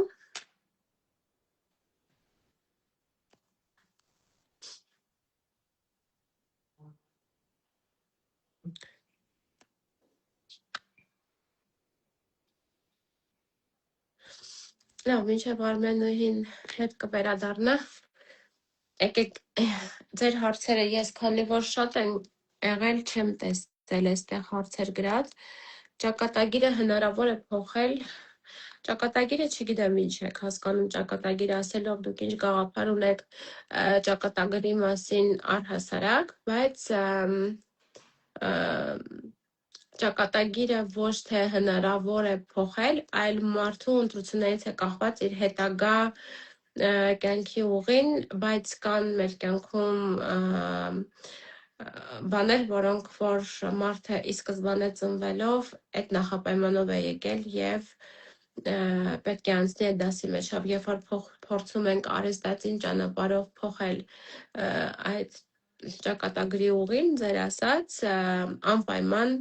Լավ, մինչև Արմենուհին հետ կվերադառնա, եկեք ձեր հարցերը ես քանի որ շատ են եղել, չեմ տեսել այստեղ հարցեր գրած։ Ճակատագիրը հնարավոր է փոխել։ Ճակատագիրը չգիտեմ ինչ եք հասկանում ճակատագիր ասելով, դուք ինչ գաղափար ունեք ճակատագրի մասին առհասարակ, բայց ճակատագիրը ոչ թե հնարավոր է փոխել, այլ մարդու ընտրություններից է կախված իր հետագա կյանքի ուղին, բայց կան մեր կյանքում բաներ, որոնք որ մարդը ի սկզբանե ծնվելով այդ նախապայմանով է եկել եւ պետք է անցնի այդ դասի մեջով, երբ որ փորձում ենք արհեստածին ճանապարհով փոխել այդ ճակատագրի ուղին, ձեր ասած, անպայման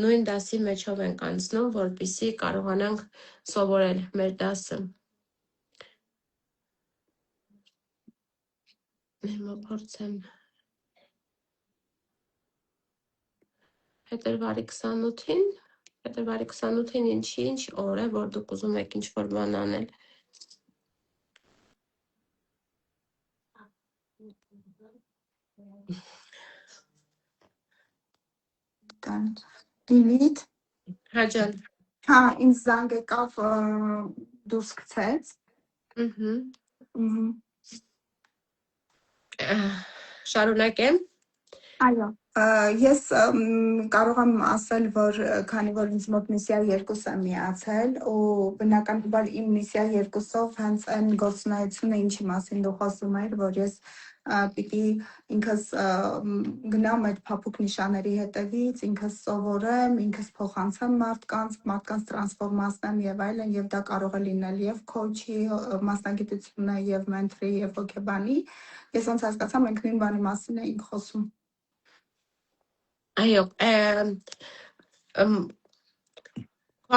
նույն դասի մեջով ենք անցնում, որպեսզի կարողանանք սովորել մեր դասը։ Հիմա փորձեմ փետրվարի 28-ին, փետրվարի 28-ին ինչ օր է, որ դուք ուզում եք ինչ-որ բան անել։ Դիվիդ, Հաջան։ հա, ինձ զանգ եկավ դուրս գցեց։ Շարունակեմ։ Այո, ես կարող եմ ասել, որ քանի որ ինձ մոտ միսիա 2 է միացել ու բնականաբար իմ միսիա 2-ով հենց այն գործունեությունը, ինչի մասին դու խոսում ես, որ ես պիտի ինքս գնամ այդ փափուկ նիշաների հետևից, ինքս սովորեմ, ինքս փոխանցեմ մարդկանց տրանսֆորմացնեմ եւ այլն, եւ դա կարող է լինել եւ քոուչի մասնագիտությունը, եւ մենթորի, եւ հոգեբանի։ Ես ոնց հասկացա, մենք նույն բանի մասին էինք խոսում։ Այո,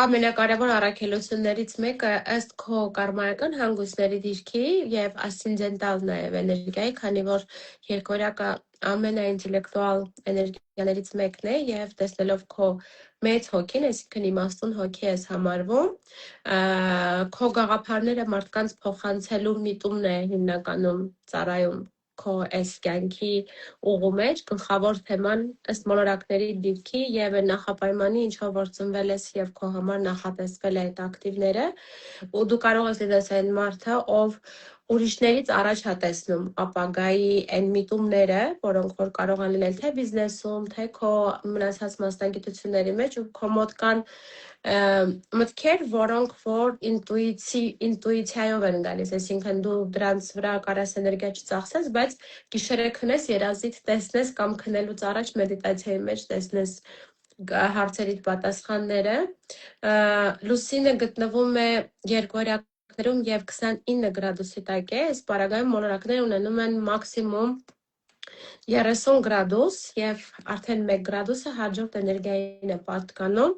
ամենակարևոր առաքելություններից մեկը ըստ քո կարմայական հանգույցների դիրքի եւ ասցենդենտալ նաեւ էներգիայի, քանի որ երկորյակը ամենաինտելեկտուալ էներգիաներից մեկն է եւ տեսնելով քո մեծ հոգին, այսինքն իմաստուն հոգի ես համարվում, քո գաղափարները մարդկանց փոխանցելու միտումն է հիմնականում ծառայում քո այս կյանքի ուղու մեջ, գլխավոր թեման ըստ մոլորակների դիրքի եւ նախապայմանի, ինչով որ ծնվել ես եւ քո համար նախատեսվել է այդ ակտիվները, ու դու կարող ես լինես այն մարդը, ով ուրիշներից առաջ է տեսնում ապագայի այն միտումները, որոնք որ կարող են լինել թե բիզնեսում, թե քո մնացած մասնագիտությունների մեջ, ու քո մոտ կան մտքեր, որոնք որ ինտուիցիայով են գալիս, այսինքն դու դրանց վրա կարաս էներգիա չծախսես, բայց գիշերը քնես, երազիդ տեսնես կամ քնելուց առաջ մեդիտացիայի մեջ տեսնես հարցերիդ պատասխանները։ Լուսինը գտնվում է երկորյակներում եւ 29 գրադուսի տակ է, այս պարագայում մոլորակները ունենում են մաքսիմում 30 գրադուս եւ արդեն 1 գրադուսը հաջորդ էներգիային է պատկանում։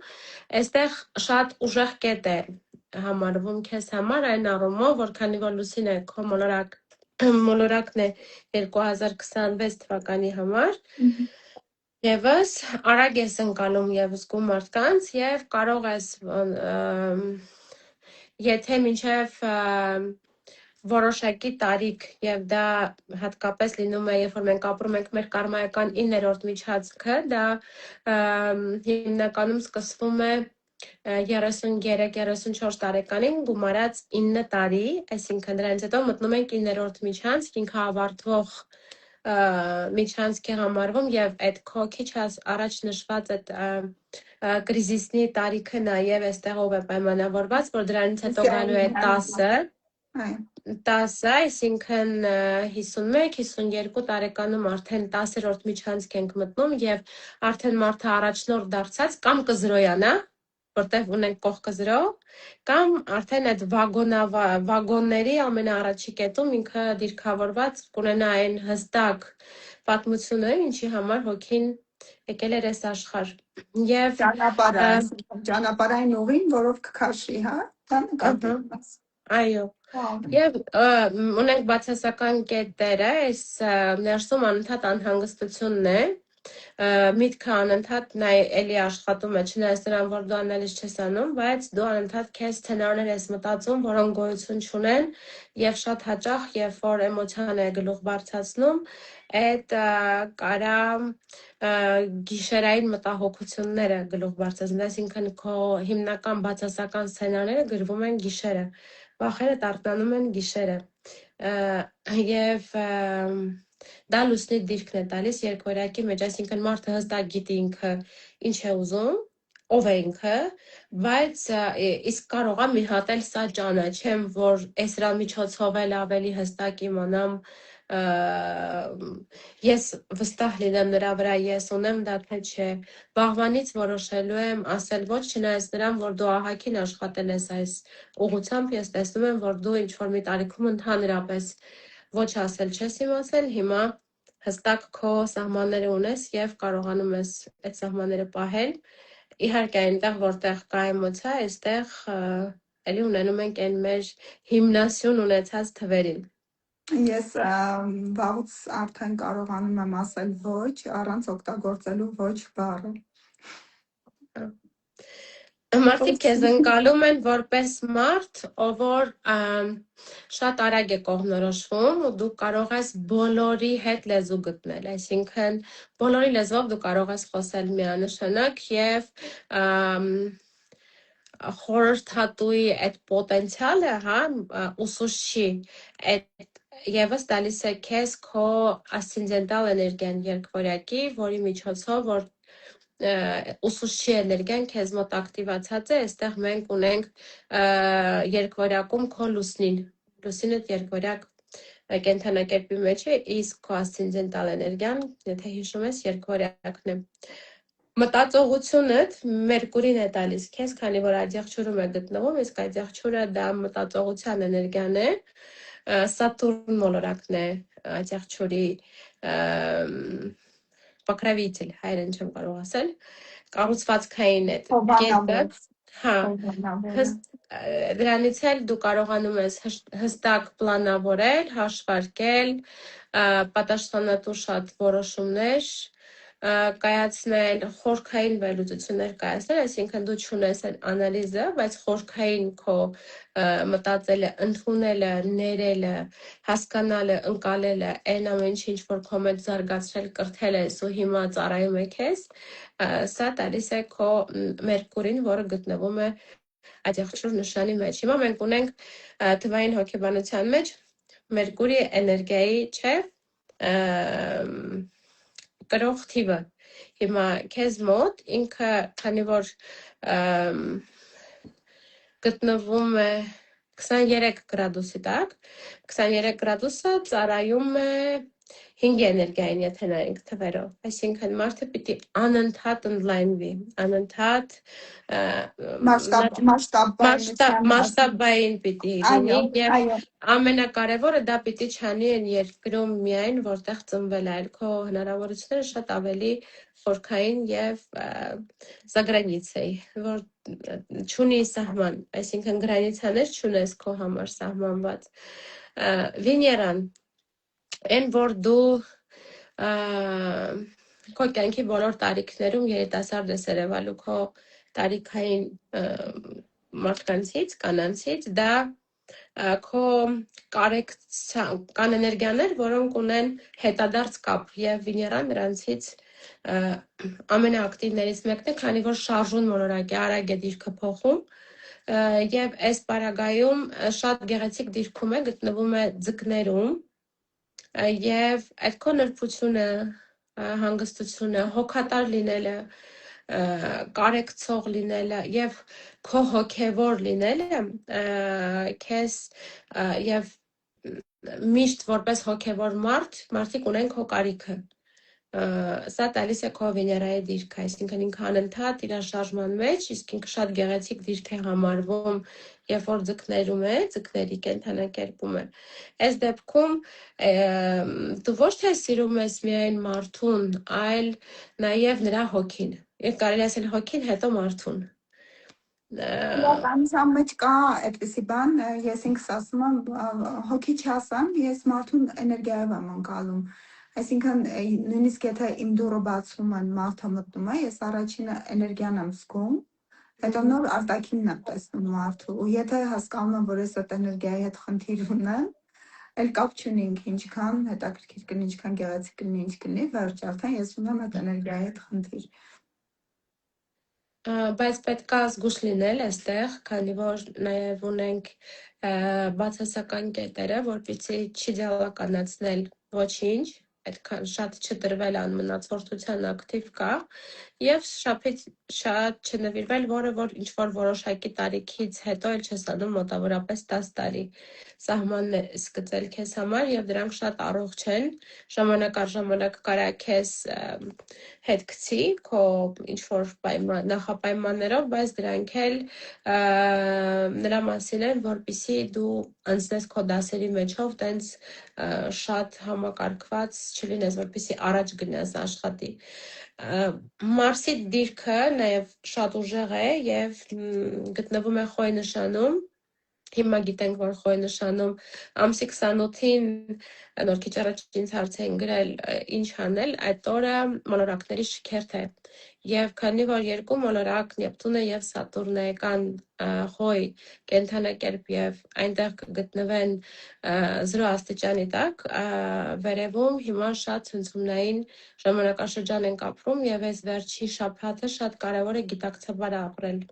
Այստեղ շատ ուժեղ կետ է համարվում քեզ համար այն առումով, որ քանի որ լուսինը քո մոլորակն է 2026 թվականի համար, եւս արագ ես ընկալում եւ զգում մարդկանց եւ կարող ես եթե մինչեւ որոշակի տարիք եւ դա հատկապես լինում է, երբ որ մենք ապրում ենք մեր կարմայական 9-րդ միջանցքը, դա հիմնականում սկսվում է 33-34 տարեկանին գումարած 9 տարի, այսինքն դրանից հետո մտնում ենք 9-րդ միջանցք, ինքը ավարտվող միջանցքի համարվում եւ այդ քո քիչ առաջ նշված այդ կրիզիսնի տարիքը նաեւ այստեղով է պայմանավորված, որ դրանից հետո գալու է 10-ը, այսինքն 51-52 տարեկանում արդեն 10-րդ միջանցք ենք մտնում եւ արդեն մարդը առաջնորդ դարձած կամ կզրոյանա, որտեղ ունենք կողքը զրո, կամ արդեն այդ վագոնների ամենաառաջի կետում ինքը դիրքավորված կունենա այն հստակ պատմությունը, ինչի համար հոգին եկել էր այս աշխարհ։ Եվ ճանապարհային ուղին, որով կքաշի, հա, դա նկատի ունես։ Այո։ Եվ ունենք բացասական կետերը, այս ներսում անընդհատ անհանգստությունն է, միտքը անընդհատ էլի աշխատում է, չնայած նրան, որ դու անալիզ չես անում, բայց դու անընդհատ քեզ սցենարներ ես մտածում, որոնք գոյություն չունեն, եւ շատ հաճախ, երբ որ էմոցիան է գլուխ բարձրացնում, այդ կարա գիշերային մտահոգությունները գլուխ բարձրացնեն, այսինքն քո հիմնական բացասական սցենարները գրվում են գիշերը, վախերը տառտանում են գիշերը, եւ դա լուսնի դիրքն է տալիս երկվորյակի մեջ, այսինքն մարդը հստակ գիտի ինքը ինչ է ուզում, ով է ինքը, բայց իսկ կարող է մի հատ էլ սա ճանաչեմ, որ այս դրա միջոցով էլ ավելի հստակ իմանամ, ես վստահ լինեմ նրա վրա, ես ունեմ դա թե չէ, վաղվանից որոշելու եմ ասել ոչ, չնայած նրան, որ դու ահագին աշխատել ես այս ուղղությամբ, ես տեսնում եմ, որ դու ինչ-որ մի տարիքում ընդհանրապես ոչ ասել չես իմացել, հիմա հստակ քո սահմանները ունես եւ կարողանում ես այդ սահմանները պահել։ Իհարկե այնտեղ, որտեղ կա էմոցիա, այստեղ էլի ունենում ենք այն մեր հիմնասյուն ունեցած թվերին։ Ես վաղուց արդեն կարողանում եմ ասել ոչ, առանց օգտագործելու ոչ բառը։ Մարդիկ քեզ ընկալում են որպես մարդ, ով որ շատ արագ է կողմնորոշվում ու դու կարող ես բոլորի հետ լեզու գտնել, այսինքն բոլորի լեզվով դու կարող ես խոսել միանշանակ եւ խորհրդատուի այդ պոտենցիալը, հա, ուսուցչի այդ եւս տալիս է քեզ քո ասցենդենտալ էներգիան երկվորյակի, որի միջոցով որ ուսուցչի էներգիան քեզ մոտ ակտիվացած է, այստեղ մենք ունենք երկվորյակում քո լուսինը երկվորյակ կենթանակերպի մեջ է, իսկ քո ասցենդենտալ էներգիան, եթե հիշում ես, երկվորյակն է։ Մտածողությունդ Մերկուրին է տալիս քեզ, քանի որ այդ եղջյուրում է գտնվում, իսկ այդ եղջյուրը դա մտածողության էներգիան է, Սատուրն մոլորակն է այդ եղջյուրի покровитель, հայերեն չեմ կարող ասել, կառուցվածքային է կետը, հա, դրանից էլ դու կարողանում ես հստակ պլանավորել, հաշվարկել, պատասխանատու շատ որոշումներ կայացնել, խորքային վերլուծություններ կայացնել, այսինքն դու չունես այն անալիզը, բայց խորքային քո մտածելը, ընդունելը, ներելը, հասկանալը, ընկալելը, այն ամեն ինչ որ քո մեջ զարգացրել, կրթել ես ու հիմա ծառայում է քեզ, սա տալիս է քո Մերկուրին, որը գտնվում է այդ եղջյուր նշանի մեջ։ Հիմա մենք ունենք թվային հոգեբանության մեջ Մերկուրի էներգիայի, չէ, կրող թիվը, հիմա քեզ մոտ ինքը, քանի որ գտնվում է 23 գրադուսի տակ, 23 գրադուսը ծառայում է 5 էներգիային, եթե նայենք թվերով, այսինքն մարդը պիտի անընդհատ ընդլայնվի, անընդհատ մասշտաբային պիտի լինի եւ ամենակարևորը դա պիտի չանի այն երկրում միայն, որտեղ ծնվել է, այլ քո հնարավորությունները շատ ավելի խորքային եւ զագրանիցեի, որ չունի սահման, այսինքն գրանիցաներ չունես քո համար սահմանված։ Վեներան, այն որ դու քո կյանքի բոլոր տարիքներում երիտասարդ ես երևալու քո տարիքային մարդկանցից, կանանցից, դա քո կան էներգիաներ, որոնք ունեն հետադարձ կապ եւ Վեներան նրանցից ամենաակտիվներից մեկն է, քանի որ շարժուն մոլորակ է, արագ է դիրքը փոխում եւ այս պարագայում շատ գեղեցիկ դիրքում է, գտնվում է ձկներում, եւ այդ քո նրբությունը, հանգստությունը, հոգատար լինելը, կարեկցող լինելը եւ քո հոգեվոր լինելը քեզ եւ միշտ որպես հոգեվոր մարդիկ ունեն քո կարիքը սա տալիս է քո Վեներայի դիրքը, այսինքն ինքը անընդհատ իր շարժման մեջ, իսկ ինքը շատ գեղեցիկ դիրք է համարվում, երբ որ ձկներում է, ձկների կենդանակերպում է։ Այս դեպքում դու ոչ թե սիրում ես միայն մարդուն, այլ նաև նրա հոգին։ Եվ կարելի է ասել հոգին, հետո մարդուն։ Իրականության մեջ կա այդպիսի բան, ես ինքս ասում եմ, հոգի չասեմ, ես մարդուն էներգիայով եմ անցալում։ Այսինքն նույնիսկ եթե իմ դուռը բացվում են, մարդը մտնում է, ես առաջինը էներգիան եմ զգում, հետո նոր արտաքինն եմ տեսնում մարդու։ Ու եթե հասկանում եմ, որ ես այդ էներգիայի հետ խնդիր ունեմ, էլ կապ չունենք ինչքան հետաքրքիր կլինի, ինչքան գեղեցիկ կլինի, ինչ կլինի, վերջ արդեն ես ունեմ այդ էներգիայի հետ խնդիր։ Բայց պետք է զգուշ լինել այստեղ, քանի որ նաև ունենք բացասական կետերը, որպեսզի չիդեալականացնել ոչինչ, այդքան շատ չտրվել անմնացորդության ակտիվ կա եւ շատ չնվիրվել, որ ինչ որ որոշակի տարիքից հետո էլ չես անում մոտավորապես 10 տարի սահմաններ սկծել քեզ համար եւ դրանք շատ առողջ են, ժամանակ առ ժամանակ կարա քեզ հետ գցի քո ինչ որ նախապայմաններով, բայց դրանք էլ նրա մասին են, որպեսզի դու անցնես քո դասերի մեջով տենց շատ համակարգված չլինես, որպեսզի առաջ գնաս աշխատի։ Մարսի դիրքը նաև շատ ուժեղ է եւ գտնվում է Խոյ նշանում։ Հիմա գիտենք, որ Խոյ նշանում ամսի 28-ին նոր քիչ առաջ ինձ հարց էին գրել ինչ անել, այդ օրը մոլորակների շքերթ է։ Եվ քանի որ երկու մոլորակ Նեպտունը եւ Սատուրնը կան Խոյ կենդանակերպ եւ այնտեղ կգտնվեն 0 աստիճանի տակ, վերևում հիմա շատ ցնցումնային ժամանակաշրջան ենք ապրում եւ այս վերջի շաբաթը շատ կարեւոր է գիտակցաբար ապրել։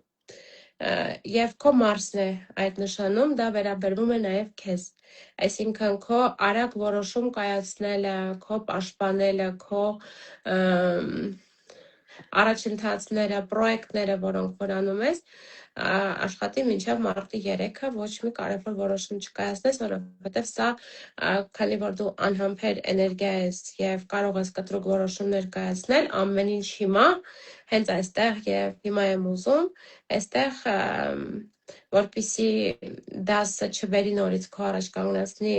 Եվ քո Մարսն է այդ նշանում, դա վերաբերվում է նաև քեզ։ Այսինքն քո արագ որոշում կայացնելը, քո պաշտպանելը, քո առաջընթացները, պրոյեկտները, որոնք որ անում ես, աշխատի մինչև մարտի 3-ը ոչ մի կարևոր որոշում չկայացնես, որովհետև սա քանի որ դու անհամբեր էներգիա ես եւ կարող ես կտրուկ որոշումներ կայացնել, ամեն ինչ հիմա հենց այստեղ եւ հիմա եմ ուզում, այստեղ որպեսի դասը չբերի նորից քո առաջ կանգնեցնի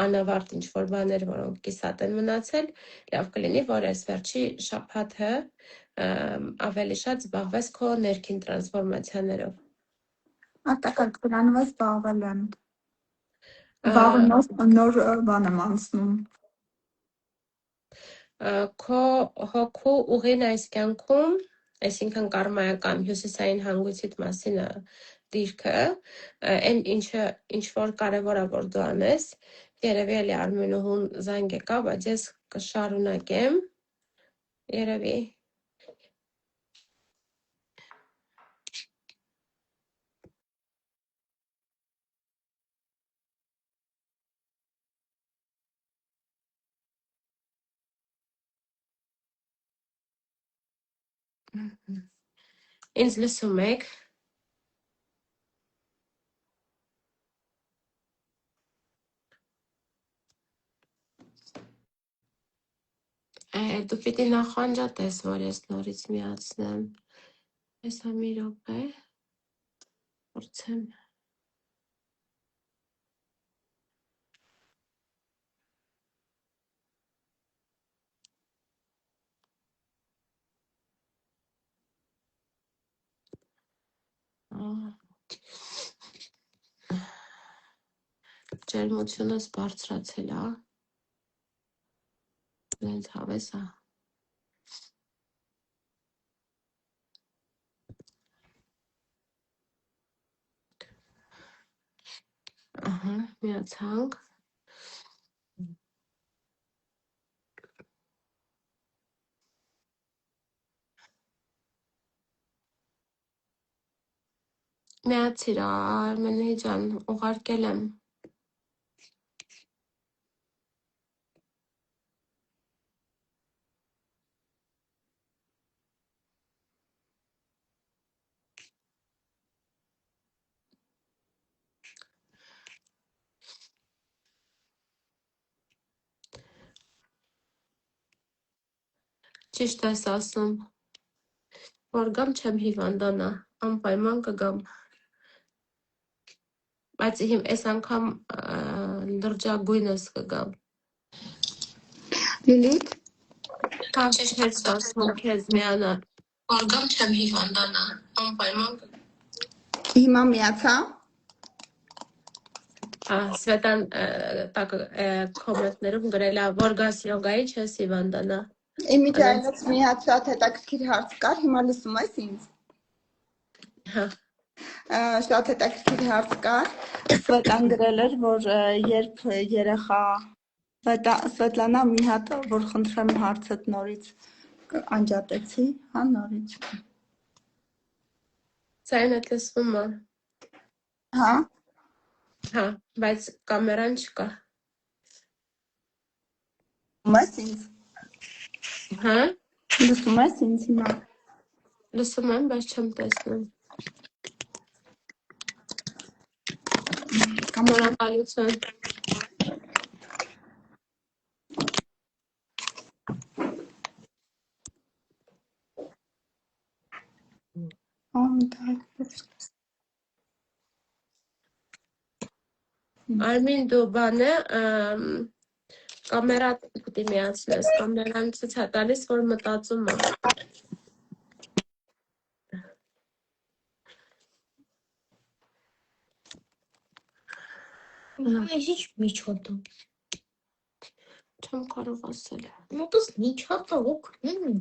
անավարտ ինչ որ բաներ, որոնք կիսատ են մնացել, լավ կլինի, որ այս վերջի շաբաթը ավելի շատ զբաղվես քո ներքին տրանսֆորմացիաներով։ Արտակարգվելու զբաղվել եմ։ Վաղը նոր բան եմ անցնում։ Քո հոգու ուղին այս կյանքում, այսինքն կարմայական հյուսիսային հանգույցիդ մասին դիրքը, այն ինչ որ կարևոր է որ դու անես, երևի էլի Արմենուհուն զանգ եկա, բայց ես կշարունակեմ, երևի ինձ լսում եք։ Դու պիտի նախանջատես, որ ես նորից միացնեմ։ Ես մի րոպե փորձեմ։ Ջերմությունս բարձրացել է։ Լենց հավես է։ Ահա, միացանք։ Միացիր Արմենի ջան, ուղարկել եմ։ Ճիշտ ես ասում, որ գամ չեմ հիվանդանա, անպայման կգամ, բայց այս անգամ լրջագույնս կգամ։ Լիլիթ, Հա, ճիշտ ես ասում քեզ միանա, որ գամ չեմ հիվանդանա, անպայման կգամ։ հիմա միացա։ Սվետան տակ կոմենտներում գրել է, որ գաս յոգայի չես հիվանդանա։ Իմիջայլոց մի հատ շատ հետաքրքիր հարց կար, հիմա լսում ես ինձ։ Հա։ Շատ հետաքրքիր հարց կար։ Սվետան գրել էր, որ երբ երեխա Սվետլանա մի հատ, որ խնդրեմ հարցդ նորից անջատեցի, հա, նորից։ Ձայնդ լսվում է։ Հա։ Հա, բայց կամերան չկա։ Լսում ես ինձ։ Հա։ Լսում ես ինձ հիմա։ Լսում եմ, բայց չեմ տեսնում։ Շնորհակալություն։ Արմին դու բանը կամերա պիտի միացնես, կամերան ցույց է տալիս, որ մտածում է։ Ես միջոտը։ Չեմ կարող ասել։ Ну, то есть միջոտը օգնում։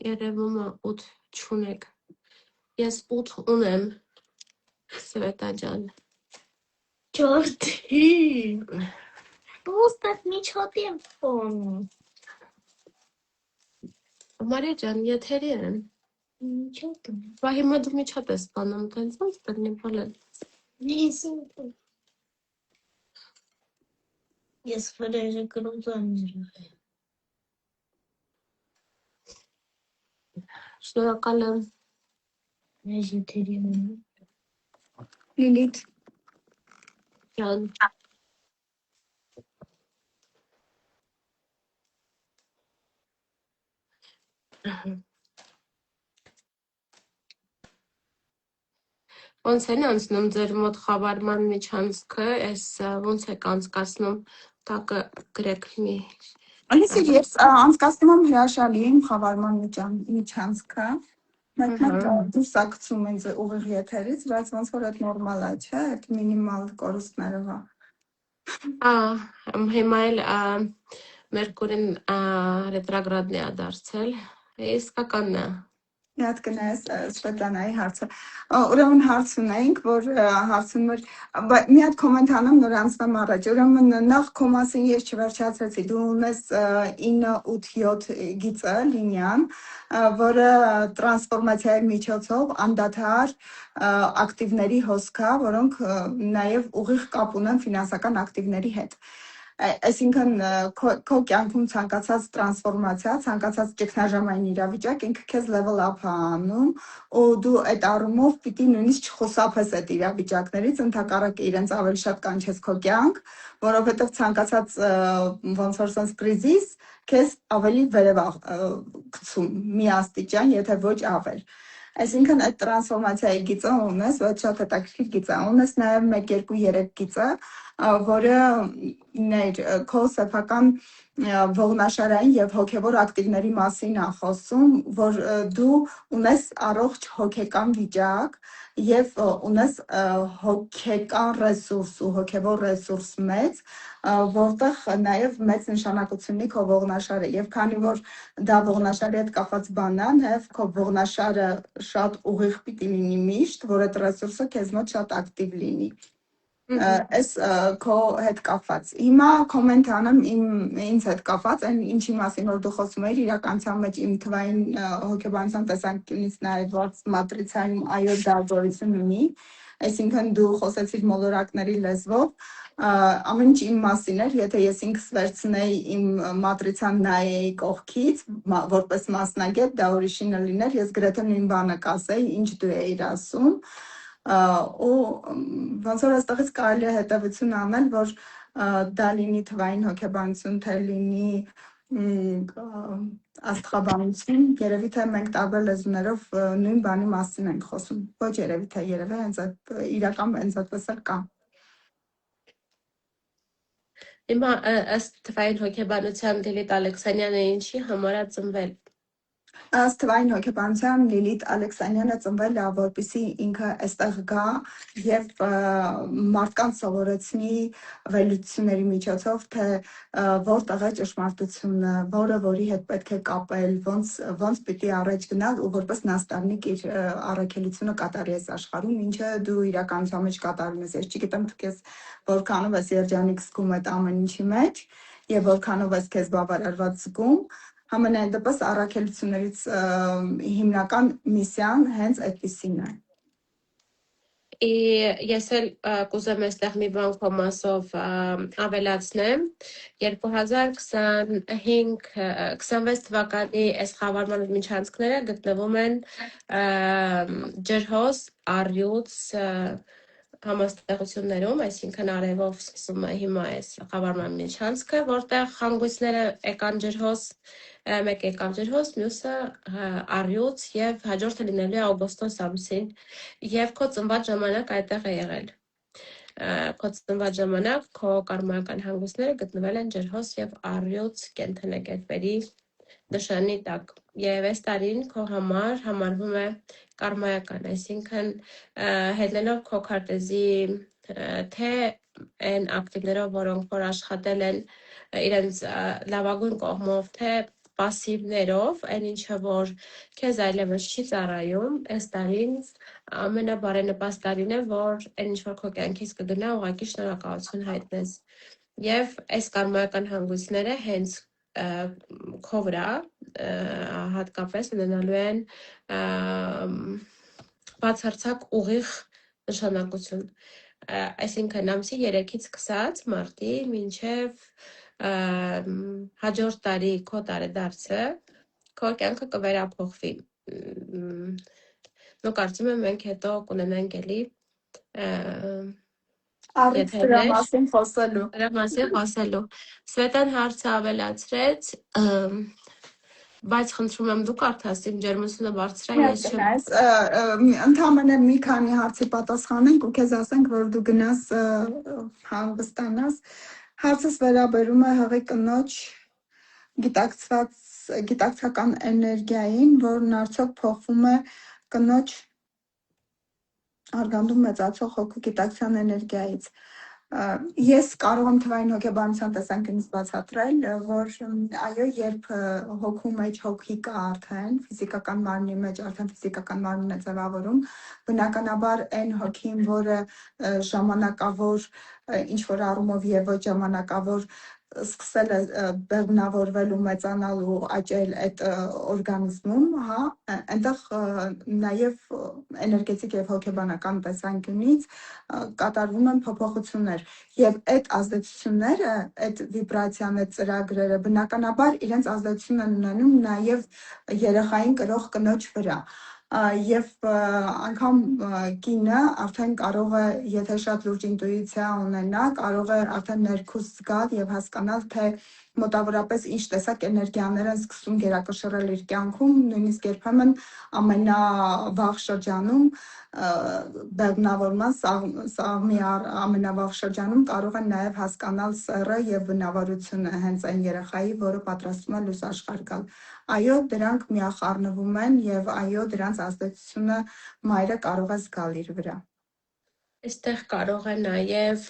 Երևում է 8 չունեք։ Ես 8 ունեմ, Սվետա ջան։ Ջորդի։ Просто միջոտ եմ փոնում։ Մարիա ջան, եթերի եմ։ Միջոտը։ Բա հիմա դու միջոտ ես բանում, տենց ոնց կլինի բալել։ Ես վրեժը կրուզաններ։ Շնորհակալ եմ։ Ես եթերի եմ։ Լիլիթ, Ջան։ Ոնց են անցնում ձեր մոտ խավարման միջանցքը, այս ոնց եք անցկացնում, տակը գրեք մի։ Ալիսիր, ես անցկացնում եմ հրաշալի իմ խավարման միջանցքը, մեկնակ դուրսակցում ինձ ուղիղ եթերից, բայց ոնց որ այդ նորմալ է, չէ, այդ մինիմալ կորուստներով է։ Հիմա էլ Մերկուրին ռետրոգրադն է դարձել, իսկականն է։ Մի հատ կնայես Սվետլանայի հարցը։ Ուրեմն հարց ունենք, որ հարցում էր, մի հատ կոմենտ անեմ, նոր անցնեմ առաջ։ Ուրեմն նախ քո մասին ես չվերջացրեցի, դու ունես 987 գիծը լինիան, որը տրանսֆորմացիայի միջոցով անդադար ակտիվների հոսք է, որոնք նաև ուղիղ կապ ունեն ֆինանսական ակտիվների հետ։ Այսինքն քո կյանքում ցանկացած տրանսֆորմացիա, ցանկացած ճգնաժամային իրավիճակ ինքը քեզ level up է անում, ու դու այդ առումով պիտի նույնիսկ չխուսափես այդ իրավիճակներից, ընդհակառակը իրենց ավելի շատ կանչես քո կյանք, որովհետև ցանկացած ոնց որ sense crisis քեզ ավելի վերև գցում մի աստիճան, եթե ոչ ավել։ Այսինքն այդ տրանսֆորմացիայի գիծը ունես, ոչ շատ հետաքրքիր գիծ է, ունես նաև 1, 2, 3 գիծը, որը քո սեփական ողնաշարային եւ հոգեվոր ակտիվների մասին է խոսում, որ դու ունես առողջ հոգեկան վիճակ եւ ունես հոգեկան ռեսուրս ու հոգեվոր ռեսուրս մեծ, որտեղ նաեւ մեծ նշանակություն ունի քո ողնաշարը եւ քանի որ դա ողնաշարի հետ կապված բան է, նաեւ քո ողնաշարը շատ ուղիղ պիտի լինի միշտ, որ այդ ռեսուրսը քեզ մոտ շատ ակտիվ լինի։ Այս քո հետ կապված։ Հիմա կոմենտ անեմ ինձ հետ կապված, այն ինչի մասին որ դու խոսում ես, իրականության մեջ իմ թվային հոգեբանության տեսանկյունից նայված մատրիցայում այո դա զորություն ունի, այսինքն դու խոսեցիր մոլորակների լեզվով, ամեն ինչ իմ մասին էր, եթե ես ինքս վերցնեի իմ մատրիցան նայեի կողքից, որպես մասնագետ, դա ուրիշինը լիներ, ես գրեթե նույն բանը կասեի, ինչ դու էիր ասում, ու ոնց որ այստեղից կարելի է հետևություն անել, որ դա լինի թվային հոգեբանություն, թե լինի աստղաբանություն, երևի թե մենք տարբեր լեզուներով նույն բանի մասին ենք խոսում։ Ոչ երևի թե երևի հենց այդ իրական հենց այդպես էլ կա։ Հիմա ըստ թվային հոգեբանության Լիլիթ Ալեքսանյանը ինչի համար է ծնվել։ Ըստ թվային հոգեբանության Լիլիթ Ալեքսանյանը ծնվել է, որպեսզի ինքը այստեղ գա եւ մարդկանց սովորեցնի վերլուծությունների միջոցով, թե որտեղ է ճշմարտությունը, որի հետ պետք է կապել, ոնց պիտի առաջ գնալ ու որպես նաստավնիկ իր առաքելությունը կատարի այս աշխարհում, ինչը դու իրականության մեջ կատարում ես։ Ես չգիտեմ թե քեզ որքանով ես երջանիկ զգում այդ ամեն ինչի մեջ եւ որքանով ես քեզ բավարարված զգում։ Համենայն դեպս առաքելություններից հիմնական միսիան հենց այդպիսին է։ Ես էլ կուզեմ այստեղ մի բան քո մասով ավելացնեմ 2025-26 թվականի այս խավարման միջանցքները գտնվում են ջրհոս առյուծ համաստեղություններում, այսինքն արևով սկսում է հիմա այս խավարման միջանցքը, որտեղ հանգույցները եկան ջրհոս, մեկ եկավ ջրհոս, մյուսը առյուծ եւ հաջորդը լինելու է օգոստոս ամսին եւ քո ծնված ժամանակ այդտեղ է եղել։ Քո ծնված ժամանակ քո կարմայական հանգույցները գտնվել են ջրհոս եւ առյուծ կենդանակերպերի նշանի տակ եւ այս տարին քո համար համարվում է կարմայական, այսինքն հետնելով քո քարտեզի թե այն ակտիվներով, որոնք որ աշխատել են իրենց լավագույն կողմով, թե պասիվներով, այն ինչը որ քեզ այլևս չի ծառայում, այս տարին ամենաբարենպաստ տարին է, որ այն ինչ որ քո կյանքից կգնա, ուղղակի շնորհակալություն հայտնես։ Եվ այս կարմայական հանգույցները հենց քո վրա հատկապես ունենալու են բացարձակ ուղիղ նշանակություն։ Այսինքն ամսի 3-ից սկսած մարտի մինչև հաջորդ տարի քո տարեդարձը քո կյանքը կվերափոխվի։ Նո կարծում եմ մենք հետո կունենանք էլի Առիթ դրա մասին խոսելու։ Դրա մասին խոսելու։ Սվետան հարցը ավելացրեց, բայց խնդրում եմ դու կարդաս, իմ ջերմությունը բարձր է, ես չեմ։ Ընդհանրապես մի քանի հարցի պատասխանենք ու քեզ ասենք, որ դու գնաս հանգստանաս։ Հարցս վերաբերում է հղի կնոջ գիտակցական էներգիային, որն արդյոք փոխվում է կնոջ արգանդում մեծացող հոգու գիտակցության էներգիայից։ Ես կարող եմ թվային հոգեբանության տեսանկյունից բացատրել, որ այո, երբ հոգու մեջ հոգի կա արդեն, ֆիզիկական մարմնի մեջ արդեն ֆիզիկական մարմնն է ձևավորում, բնականաբար այն հոգին, որը ժամանակավոր ինչ որ առումով եւ ոչ ժամանակավոր սկսել է բեղմնավորվել ու մեծանալ ու աճել այդ օրգանիզմում, հա, այնտեղ նաև էներգետիկ եւ հոգեբանական տեսանկյունից կատարվում են փոփոխություններ եւ այդ ազդեցությունները, այդ վիբրացիան, այդ ծրագրերը բնականաբար իրենց ազդեցություն են ունենում նաեւ երեխային կրող կնոջ վրա։ Եվ անգամ կինը արդեն կարող է, եթե շատ լուրջ ինտուիցիա ունենա, կարող է արդեն ներքուս զգալ եւ հասկանալ, թե մոտավորապես ինչ տեսակ էներգիաներ են սկսում գերակշռել իր կյանքում, նույնիսկ երբեմն ամենավաղ շրջանում բեղմնավորման սաղմի ամենավաղ շրջանում կարող են նաև հասկանալ սեռը եւ բնավորությունը հենց այն երեխայի, որը պատրաստվում է լույս աշխարհ գալ։ Այո, դրանք միախառնվում են եւ այո, դրանց ազդեցությունը մայրը կարող է զգալ իր վրա։ Այստեղ կարող է նաև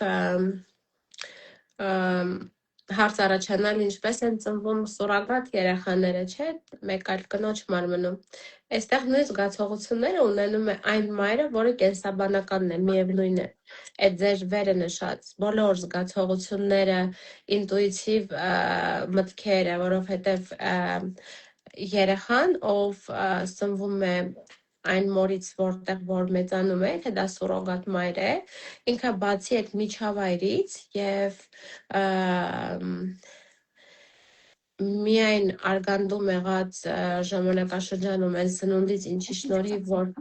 հարց առաջանալ ինչպես են ծնվում սուրոգատ երեխաները, չէ՞, մեկ այլ կնոջ մարմնում։ Այստեղ նույն զգացողությունները ունենում է այն մայրը, որը կենսաբանականն է, միևնույն է։ Այդ ձեր վերը նշած բոլոր զգացողությունները, ինտուիտիվ մտքերը, որովհետև երեխան, ով ծնվում է այն մորից, որտեղ որ մեծանում է, թե դա սուրոգատ մայր է, ինքը բացի այդ միջավայրից եւ միայն արգանդում եղած ժամանակաշրջանում այս սնունդից ինչի շնորհիվ որ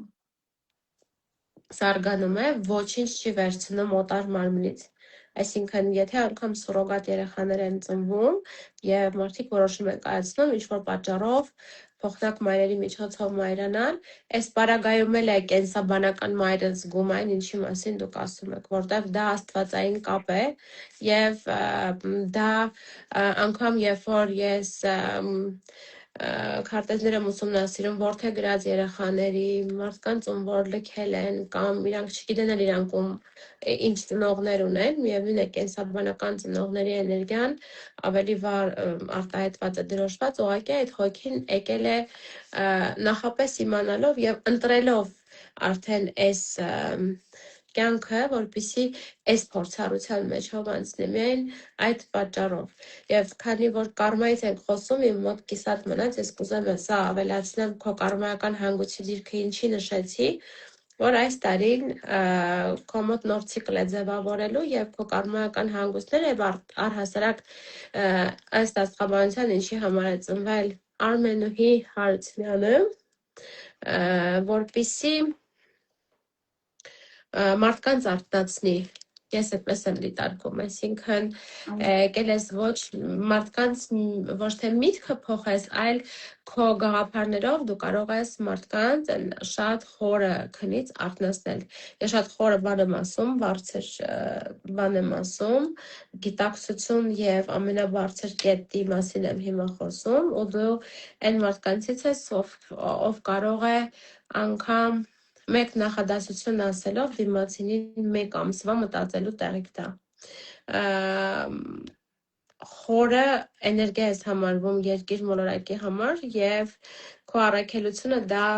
զարգանում է, ոչինչ չի վերցնում օտար մարմնից։ Այսինքն, եթե անգամ սուրոգատ երեխաներ են ծնվում եւ մարդիկ որոշում են կայացնում ինչ-որ պատճառով փոխնակ մայրերի միջոցով մայրանալ, այս պարագայում էլ է կենսաբանական մայրը զգում այն, ինչի մասին դուք ասում եք, որտեղ դա աստվածային կապ է եւ դա անգամ երբ որ ես քարտեզները ուսումնասիրում որդեգրած երեխաների, մարդկանց ում որ լքել են կամ իրանք չգիտեն էլ իրանք ում ինչ ծնողներ ունեն, միևնույն է կենսաբանական ծնողների էներգիան ավելի վառ արտահայտված է դրոշված, ուղղակի այդ հոգին եկել է նախապես իմանալով եւ ընտրելով արդեն այս կյանքը, որպեսզի այս փորձառության մեջով անցնի միայն այդ պատճառով։ Եվ քանի որ կարմայից ենք խոսում, իմ մոտ կիսատ մնաց, ես կուզեմ սա ավելացնեմ քո կարմայական հանգույցի դիրքը ինչի նշեցի, որ այս տարին քո մոտ նոր ցիկլ է ձևավորելու եւ քո կարմայական հանգույցները եւ առհասարակ ըստ աստղաբանության ինչի համար է ծնվել Արմենուհի Հարությունյանը, որպեսզի մարդկանց արթնացնի, ես այդպես եմ դիտարկում, այսինքն եկել ես ոչ մարդկանց ոչ թե միտքը փոխես, այլ քո գաղափարներով դու կարող ես մարդկանց շատ խորը քնից արթնացնել։ Ես շատ խորը բան եմ ասում, բարձր բան եմ ասում, գիտակցություն եւ ամենաբարձր կետի մասին եմ հիմա խոսում, ու դու այն մարդկանցից ես, ով կարող է անգամ մեկ նախադասություն ասելով դիմացինին մեկ ամսվա մտածելու տեղիք տա։ Խորը էներգիա է համարվում երկիր մոլորակի համար եւ քո առաքելությունը դա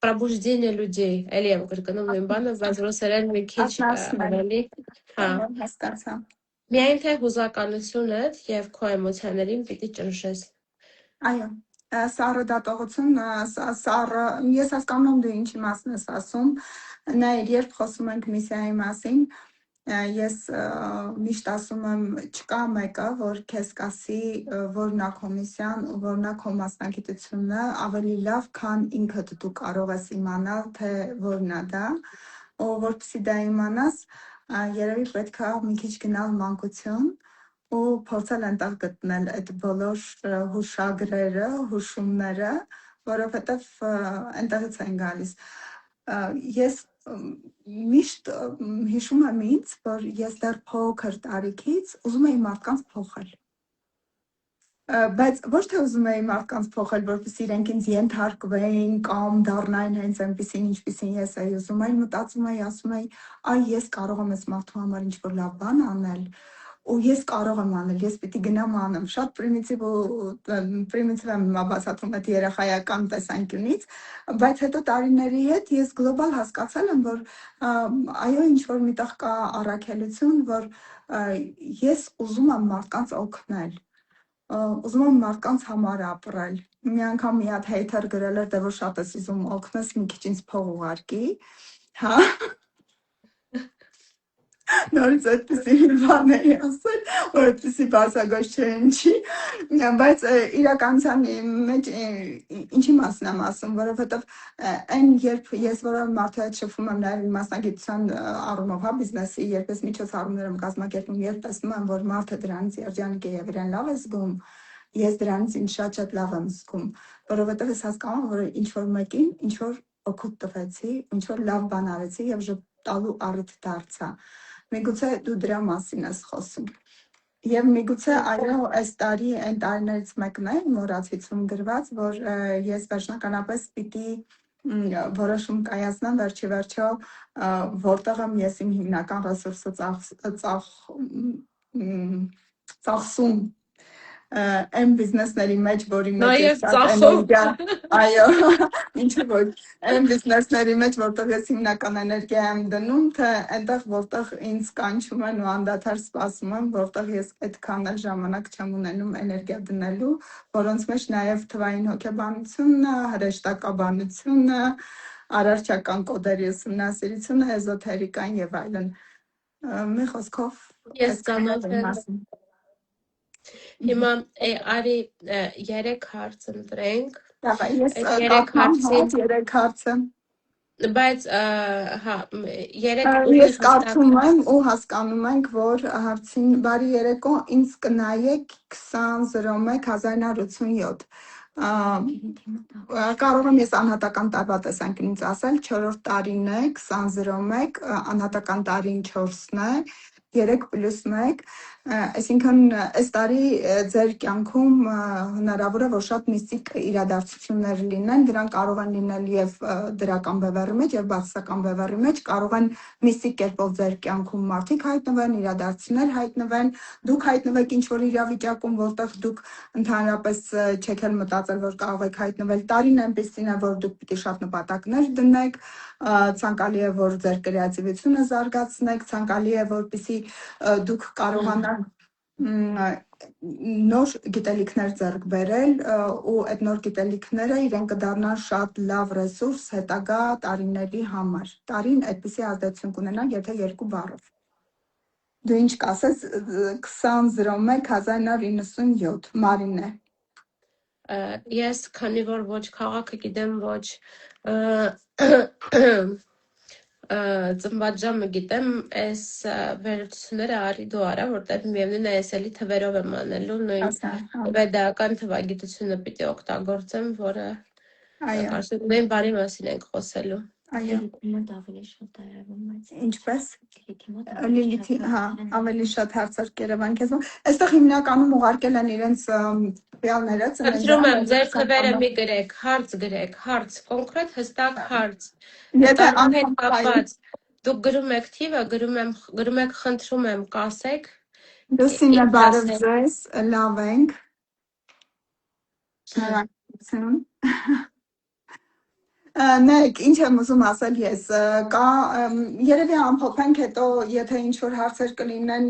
пробуждение людей, էլի եմ կրկնում նույն բանը, բայց ռուսերեն մի քիչ ավելի, հա, հասկացա։ միայն թե հուզականությունդ եւ քո էմոցիաներին պիտի ճնշես։ Այո, սառը դատողություն, սառը, ես հասկանում դու ինչի մասին ես ասում, նայր, երբ խոսում ենք միսիայի մասին, ես միշտ ասում եմ, չկա մեկը, որ քեզ կասի, որն է քո միսիան, որն է քո մասնագիտությունը, ավելի լավ, քան ինքդ դու կարող ես իմանալ, թե որն է դա, ու որպեսզի դա իմանաս, երևի պետք է մի քիչ գնալ մանկություն, ու փորձել այնտեղ գտնել այդ բոլոր հուշագրերը, հուշումները, որովհետև այնտեղից են գալիս։ Ես միշտ հիշում եմ ինձ, որ ես դեռ փոքր տարիքից ուզում էի մարդկանց փոխել։ Բայց ոչ թե ուզում էի մարդկանց փոխել, որպեսզի իրենք ինձ ենթարկվեին կամ դառնային հենց այնպեսին, ինչպեսին ես էի ուզում, այլ մտածում էի, ասում էի, այ ես կարող եմ այս մարդու համար ինչ-որ լավ բան անել, ու ես կարող եմ անել, ես պիտի գնամ անեմ, շատ պրիմիտիվ եմ բացատրում այդ երեխայական տեսանկյունից, բայց հետո տարիների հետ ես գլոբալ հասկացել եմ, որ այո, ինչ-որ միտեղ կա առաքելություն, որ ես ուզում եմ մարդկանց օգնել, ուզում եմ մարդկանց համար ապրել, մի անգամ մի հատ հեյթեր գրել էր, դե որ շատ ես ուզում օգնես, մի քիչ ինձ փող ուղարկի, հա, նորից այդպիսի բան էի ասել, որ այդպիսի բասագոյ չի, բայց իրականության մեջ ինչի մասին եմ ասում, որովհետև այն երբ ես որևէ մարդու հետ շփվում եմ նաև մասնագիտության առումով, հա, բիզնեսի, երբ ես միջոցառումներ եմ կազմակերպում, երբ տեսնում եմ, որ մարդը դրանից երջանիկ է եւ իրեն լավ է զգում, ես դրանից ինձ շատ լավ եմ զգում, որովհետև ես հասկանում եմ, որ ինչ որ մեկին, ինչ որ օգուտ տվեցի, ինչ որ լավ բան արեցի եւ տալու առիթ դարձա։ Միգուցե դու դրա մասին ես խոսում։ Եվ միգուցե այո, այս տարի այն տարիներից մեկն է մոռացիցում գրված, որ ես վերջնականապես պիտի որոշում կայացնեմ վերջի վերջո, որտեղ եմ ես իմ հիմնական ռեսուրսը ծախսում այն բիզնեսների մեջ, որի մեջ ես շատ էներգիա, այո, ինչու ոչ, այն բիզնեսների մեջ, որտեղ ես հիմնական էներգիա եմ դնում, թե այնտեղ, որտեղ ինձ կանչում են ու անդադար սպասում եմ, որտեղ ես այդքան էլ ժամանակ չեմ ունենում էներգիա դնելու, որոնց մեջ նաև թվային հոգեբանությունը, հրեշտակաբանությունը, արարչական կոդերի ուսումնասիրությունը, էզոթերիկան եւ այլն։ Մի խոսքով Ես ծանոթ եմ։ Հիմա արի 3 հարց ընտրենք, Դա ես Այդ երեք կարդամ հարցին, երեք հարցը։ բայց հա, երեք ուղիղ Ես հստակ կարդում եմ ու հասկանում ենք, որ հարցին բարի երեկո ինձ կնայեք 2001 կարող եմ ես անհատական տարվա տեսանկյունից ասել 4-րդ տարին է 2001 անհատական տարին 4-ն է 3+1 այսինքն այս տարի ձեր կյանքում հնարավոր է որ շատ միստիկ իրադարձություններ լինեն դրանք կարող են լինել եւ դրական բևեռի մեջ եւ բացասական բևեռի մեջ կարող են միստիկ կերպով ձեր կյանքում մարդիկ հայտնվեն իրադարձություններ հայտնվեն դուք հայտնվեք ինչ որ իրավիճակում որտեղ դուք ընդհանրապես չեք էլ մտածել որ կարող եք հայտնվել տարին այնպեսին է որ դուք պիտի շատ նպատակներ դնեք ցանկալի է որ ձեր կրեատիվությունը զարգացնեք ցանկալի է որպեսզի դուք կարողանաք նոր գիտելիքներ ձեռք բերել ու այդ նոր գիտելիքները իրեն կդառնան շատ լավ ռեսուրս հետագա տարիների համար տարին այդպիսի ազդեցություն կունենա եթե երկու բառով դու ինչ կասես 2001 Մարինե ես քանի որ ոչ քաղաքը գիտեմ ոչ ծնված ժամը գիտեմ այս վերլուծությունները արի դու արա որտեղ միևնույն է ես էլի թվերով եմ անելու նույն վեդական թվագիտությունը պիտի օգտագործեմ որը կարծում եմ բարի մասին ենք խոսելու այո ինչպես Լիլիթի հա ավելի շատ հարցեր կերևան քեզ այստեղ հիմնականում ուղարկել են իրենց ֆիալները Խնդրում եմ ձեր թվերը մի գրեք հարց կոնկրետ հստակ հարց եթե հետ կապված դուք գրում եք թիվը գրում եք խնդրում եմ կասեք Լուսինե բարև ձեզ լավ ենք շնորհակալություն Նեք, ինչ եմ ուզում ասել ես, կա երևի ամփոփենք հետո, եթե ինչ-որ հարցեր կլինեն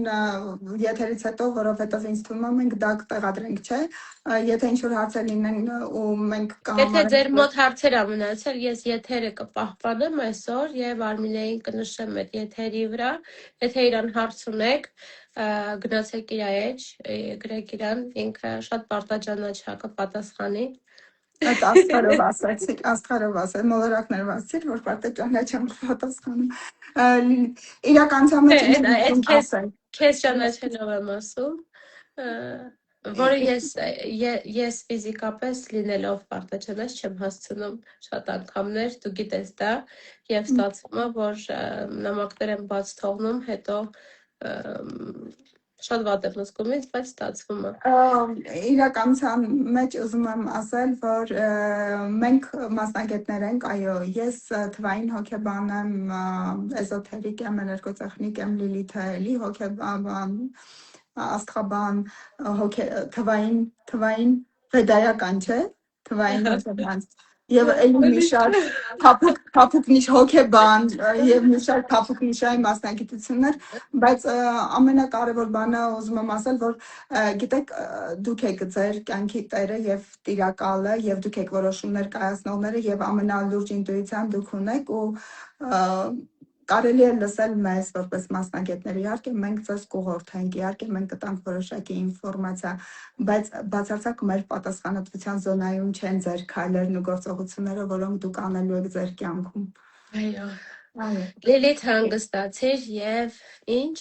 եթերից հետո, որովհետև ինձ թվում է մենք դա կտեղադրենք, չէ, եթե ինչ-որ հարցեր լինեն ու մենք Եթե ձեր մոտ հարցեր ամնացել, ես եթերը կպահպանեմ այսօր և Արմինեին կնշեմ այդ եթերի վրա, եթե իրան հարց ունեք, գնացեք իր էջ, գրեք իրան, ինքը շատ պարտաճանաչ կպատասխանի Այդ աստղարով ասացի, մոլորակներով ասացիր, որ պարտեճանա չեմ պատասխանում։ Իրականության մեջ ինչ եմ ասել։ Քեզ ճանաչելով եմ ասում, որը ես ֆիզիկապես լինելով պարտաճանաչ չեմ հասցնում շատ անգամներ, դու գիտես դա, և ստացվում է, որ նամակներ եմ բաց թողնում, հետո շատ վատ եմ զգում ինձ, բայց ստացվում է։ Իրականության մեջ ուզում եմ ասել, որ մենք մասնագետներ ենք, այո, ես թվային հոգեբան եմ, էզոթերիկ եմ, էներգոտեխնիկ եմ, Լիլիթը էլի հոգեբան, աստղաբան, թվային վեդայական, չէ, թվային հոգեբան։ Եվ էլի մի շարք փափուկ նիշ հոգեբան եւ մի շարք փափուկ նիշային մասնագիտություններ, բայց ամենակարևոր բանը ուզում եմ ասել, որ գիտեք դուք եք ձեր կյանքի տերը եւ տիրակալը եւ դուք եք որոշումներ կայացնողները եւ ամենալուրջ ինտուիցիան դուք ունեք ու կարելի է լսել մեզ որպես մասնագետներ իհարկե մենք ձեզ կուղղորդենք իհարկե մենք կտանք որոշակի ինֆորմացիա բայց բացարձակ մեր պատասխանատվության զոնայում չեն ձեր քայլերն ու գործողությունները որոնք դուք անելու եք ձեր կյանքում այո Լիլիթ հանգստացիր եւ ինչ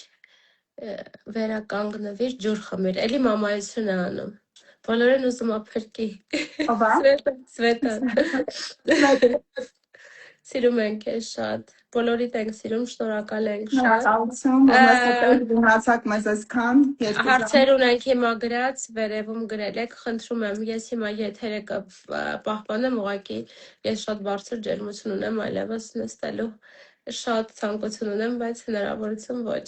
վերականգնվիր ջուր խմիր էլի մամայություն է անում բոլորին ուզում ա փրկի Սվետա Սիրում ենք ես շատ, բոլորիդ ենք սիրում, շնորհակալ ենք շատ։ Շնորհակալություն, որ մեզ հետ գնացաք մեզ այսքան։ Հարցեր ունենք հիմա գրած, վերևում գրել եք, խնդրում եմ, ես հիմա եթերը կպահպանեմ, ուղղակի ես շատ բարձր ջերմություն ունեմ այլևս նստելու, շատ ցանկություն ունեմ, բայց հնարավորություն ոչ։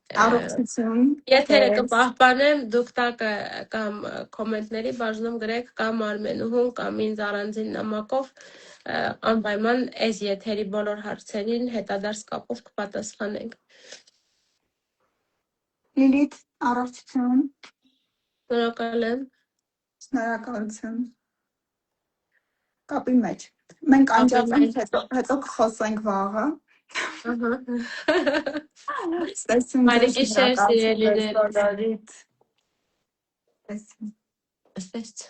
Առողջություն։ Եթերը կպահպանեմ, դուք տակ կամ կոմենտների բաժնում գրեք կամ Արմենուհուն կամ ինձ առանձին նամակով անպայման այս եթերի բոլոր հարցերին հետադարձ կապով կպատասխանենք։ Լիլիթ, առողջություն։ Շնորհակալ եմ։ Շնորհակալություն։ Կապի մեջ։ Մենք անջատենք, հետո կխոսենք վաղը։ Բարի գիշեր, սիրելիներ։ Բոլորիդ։ Ըստ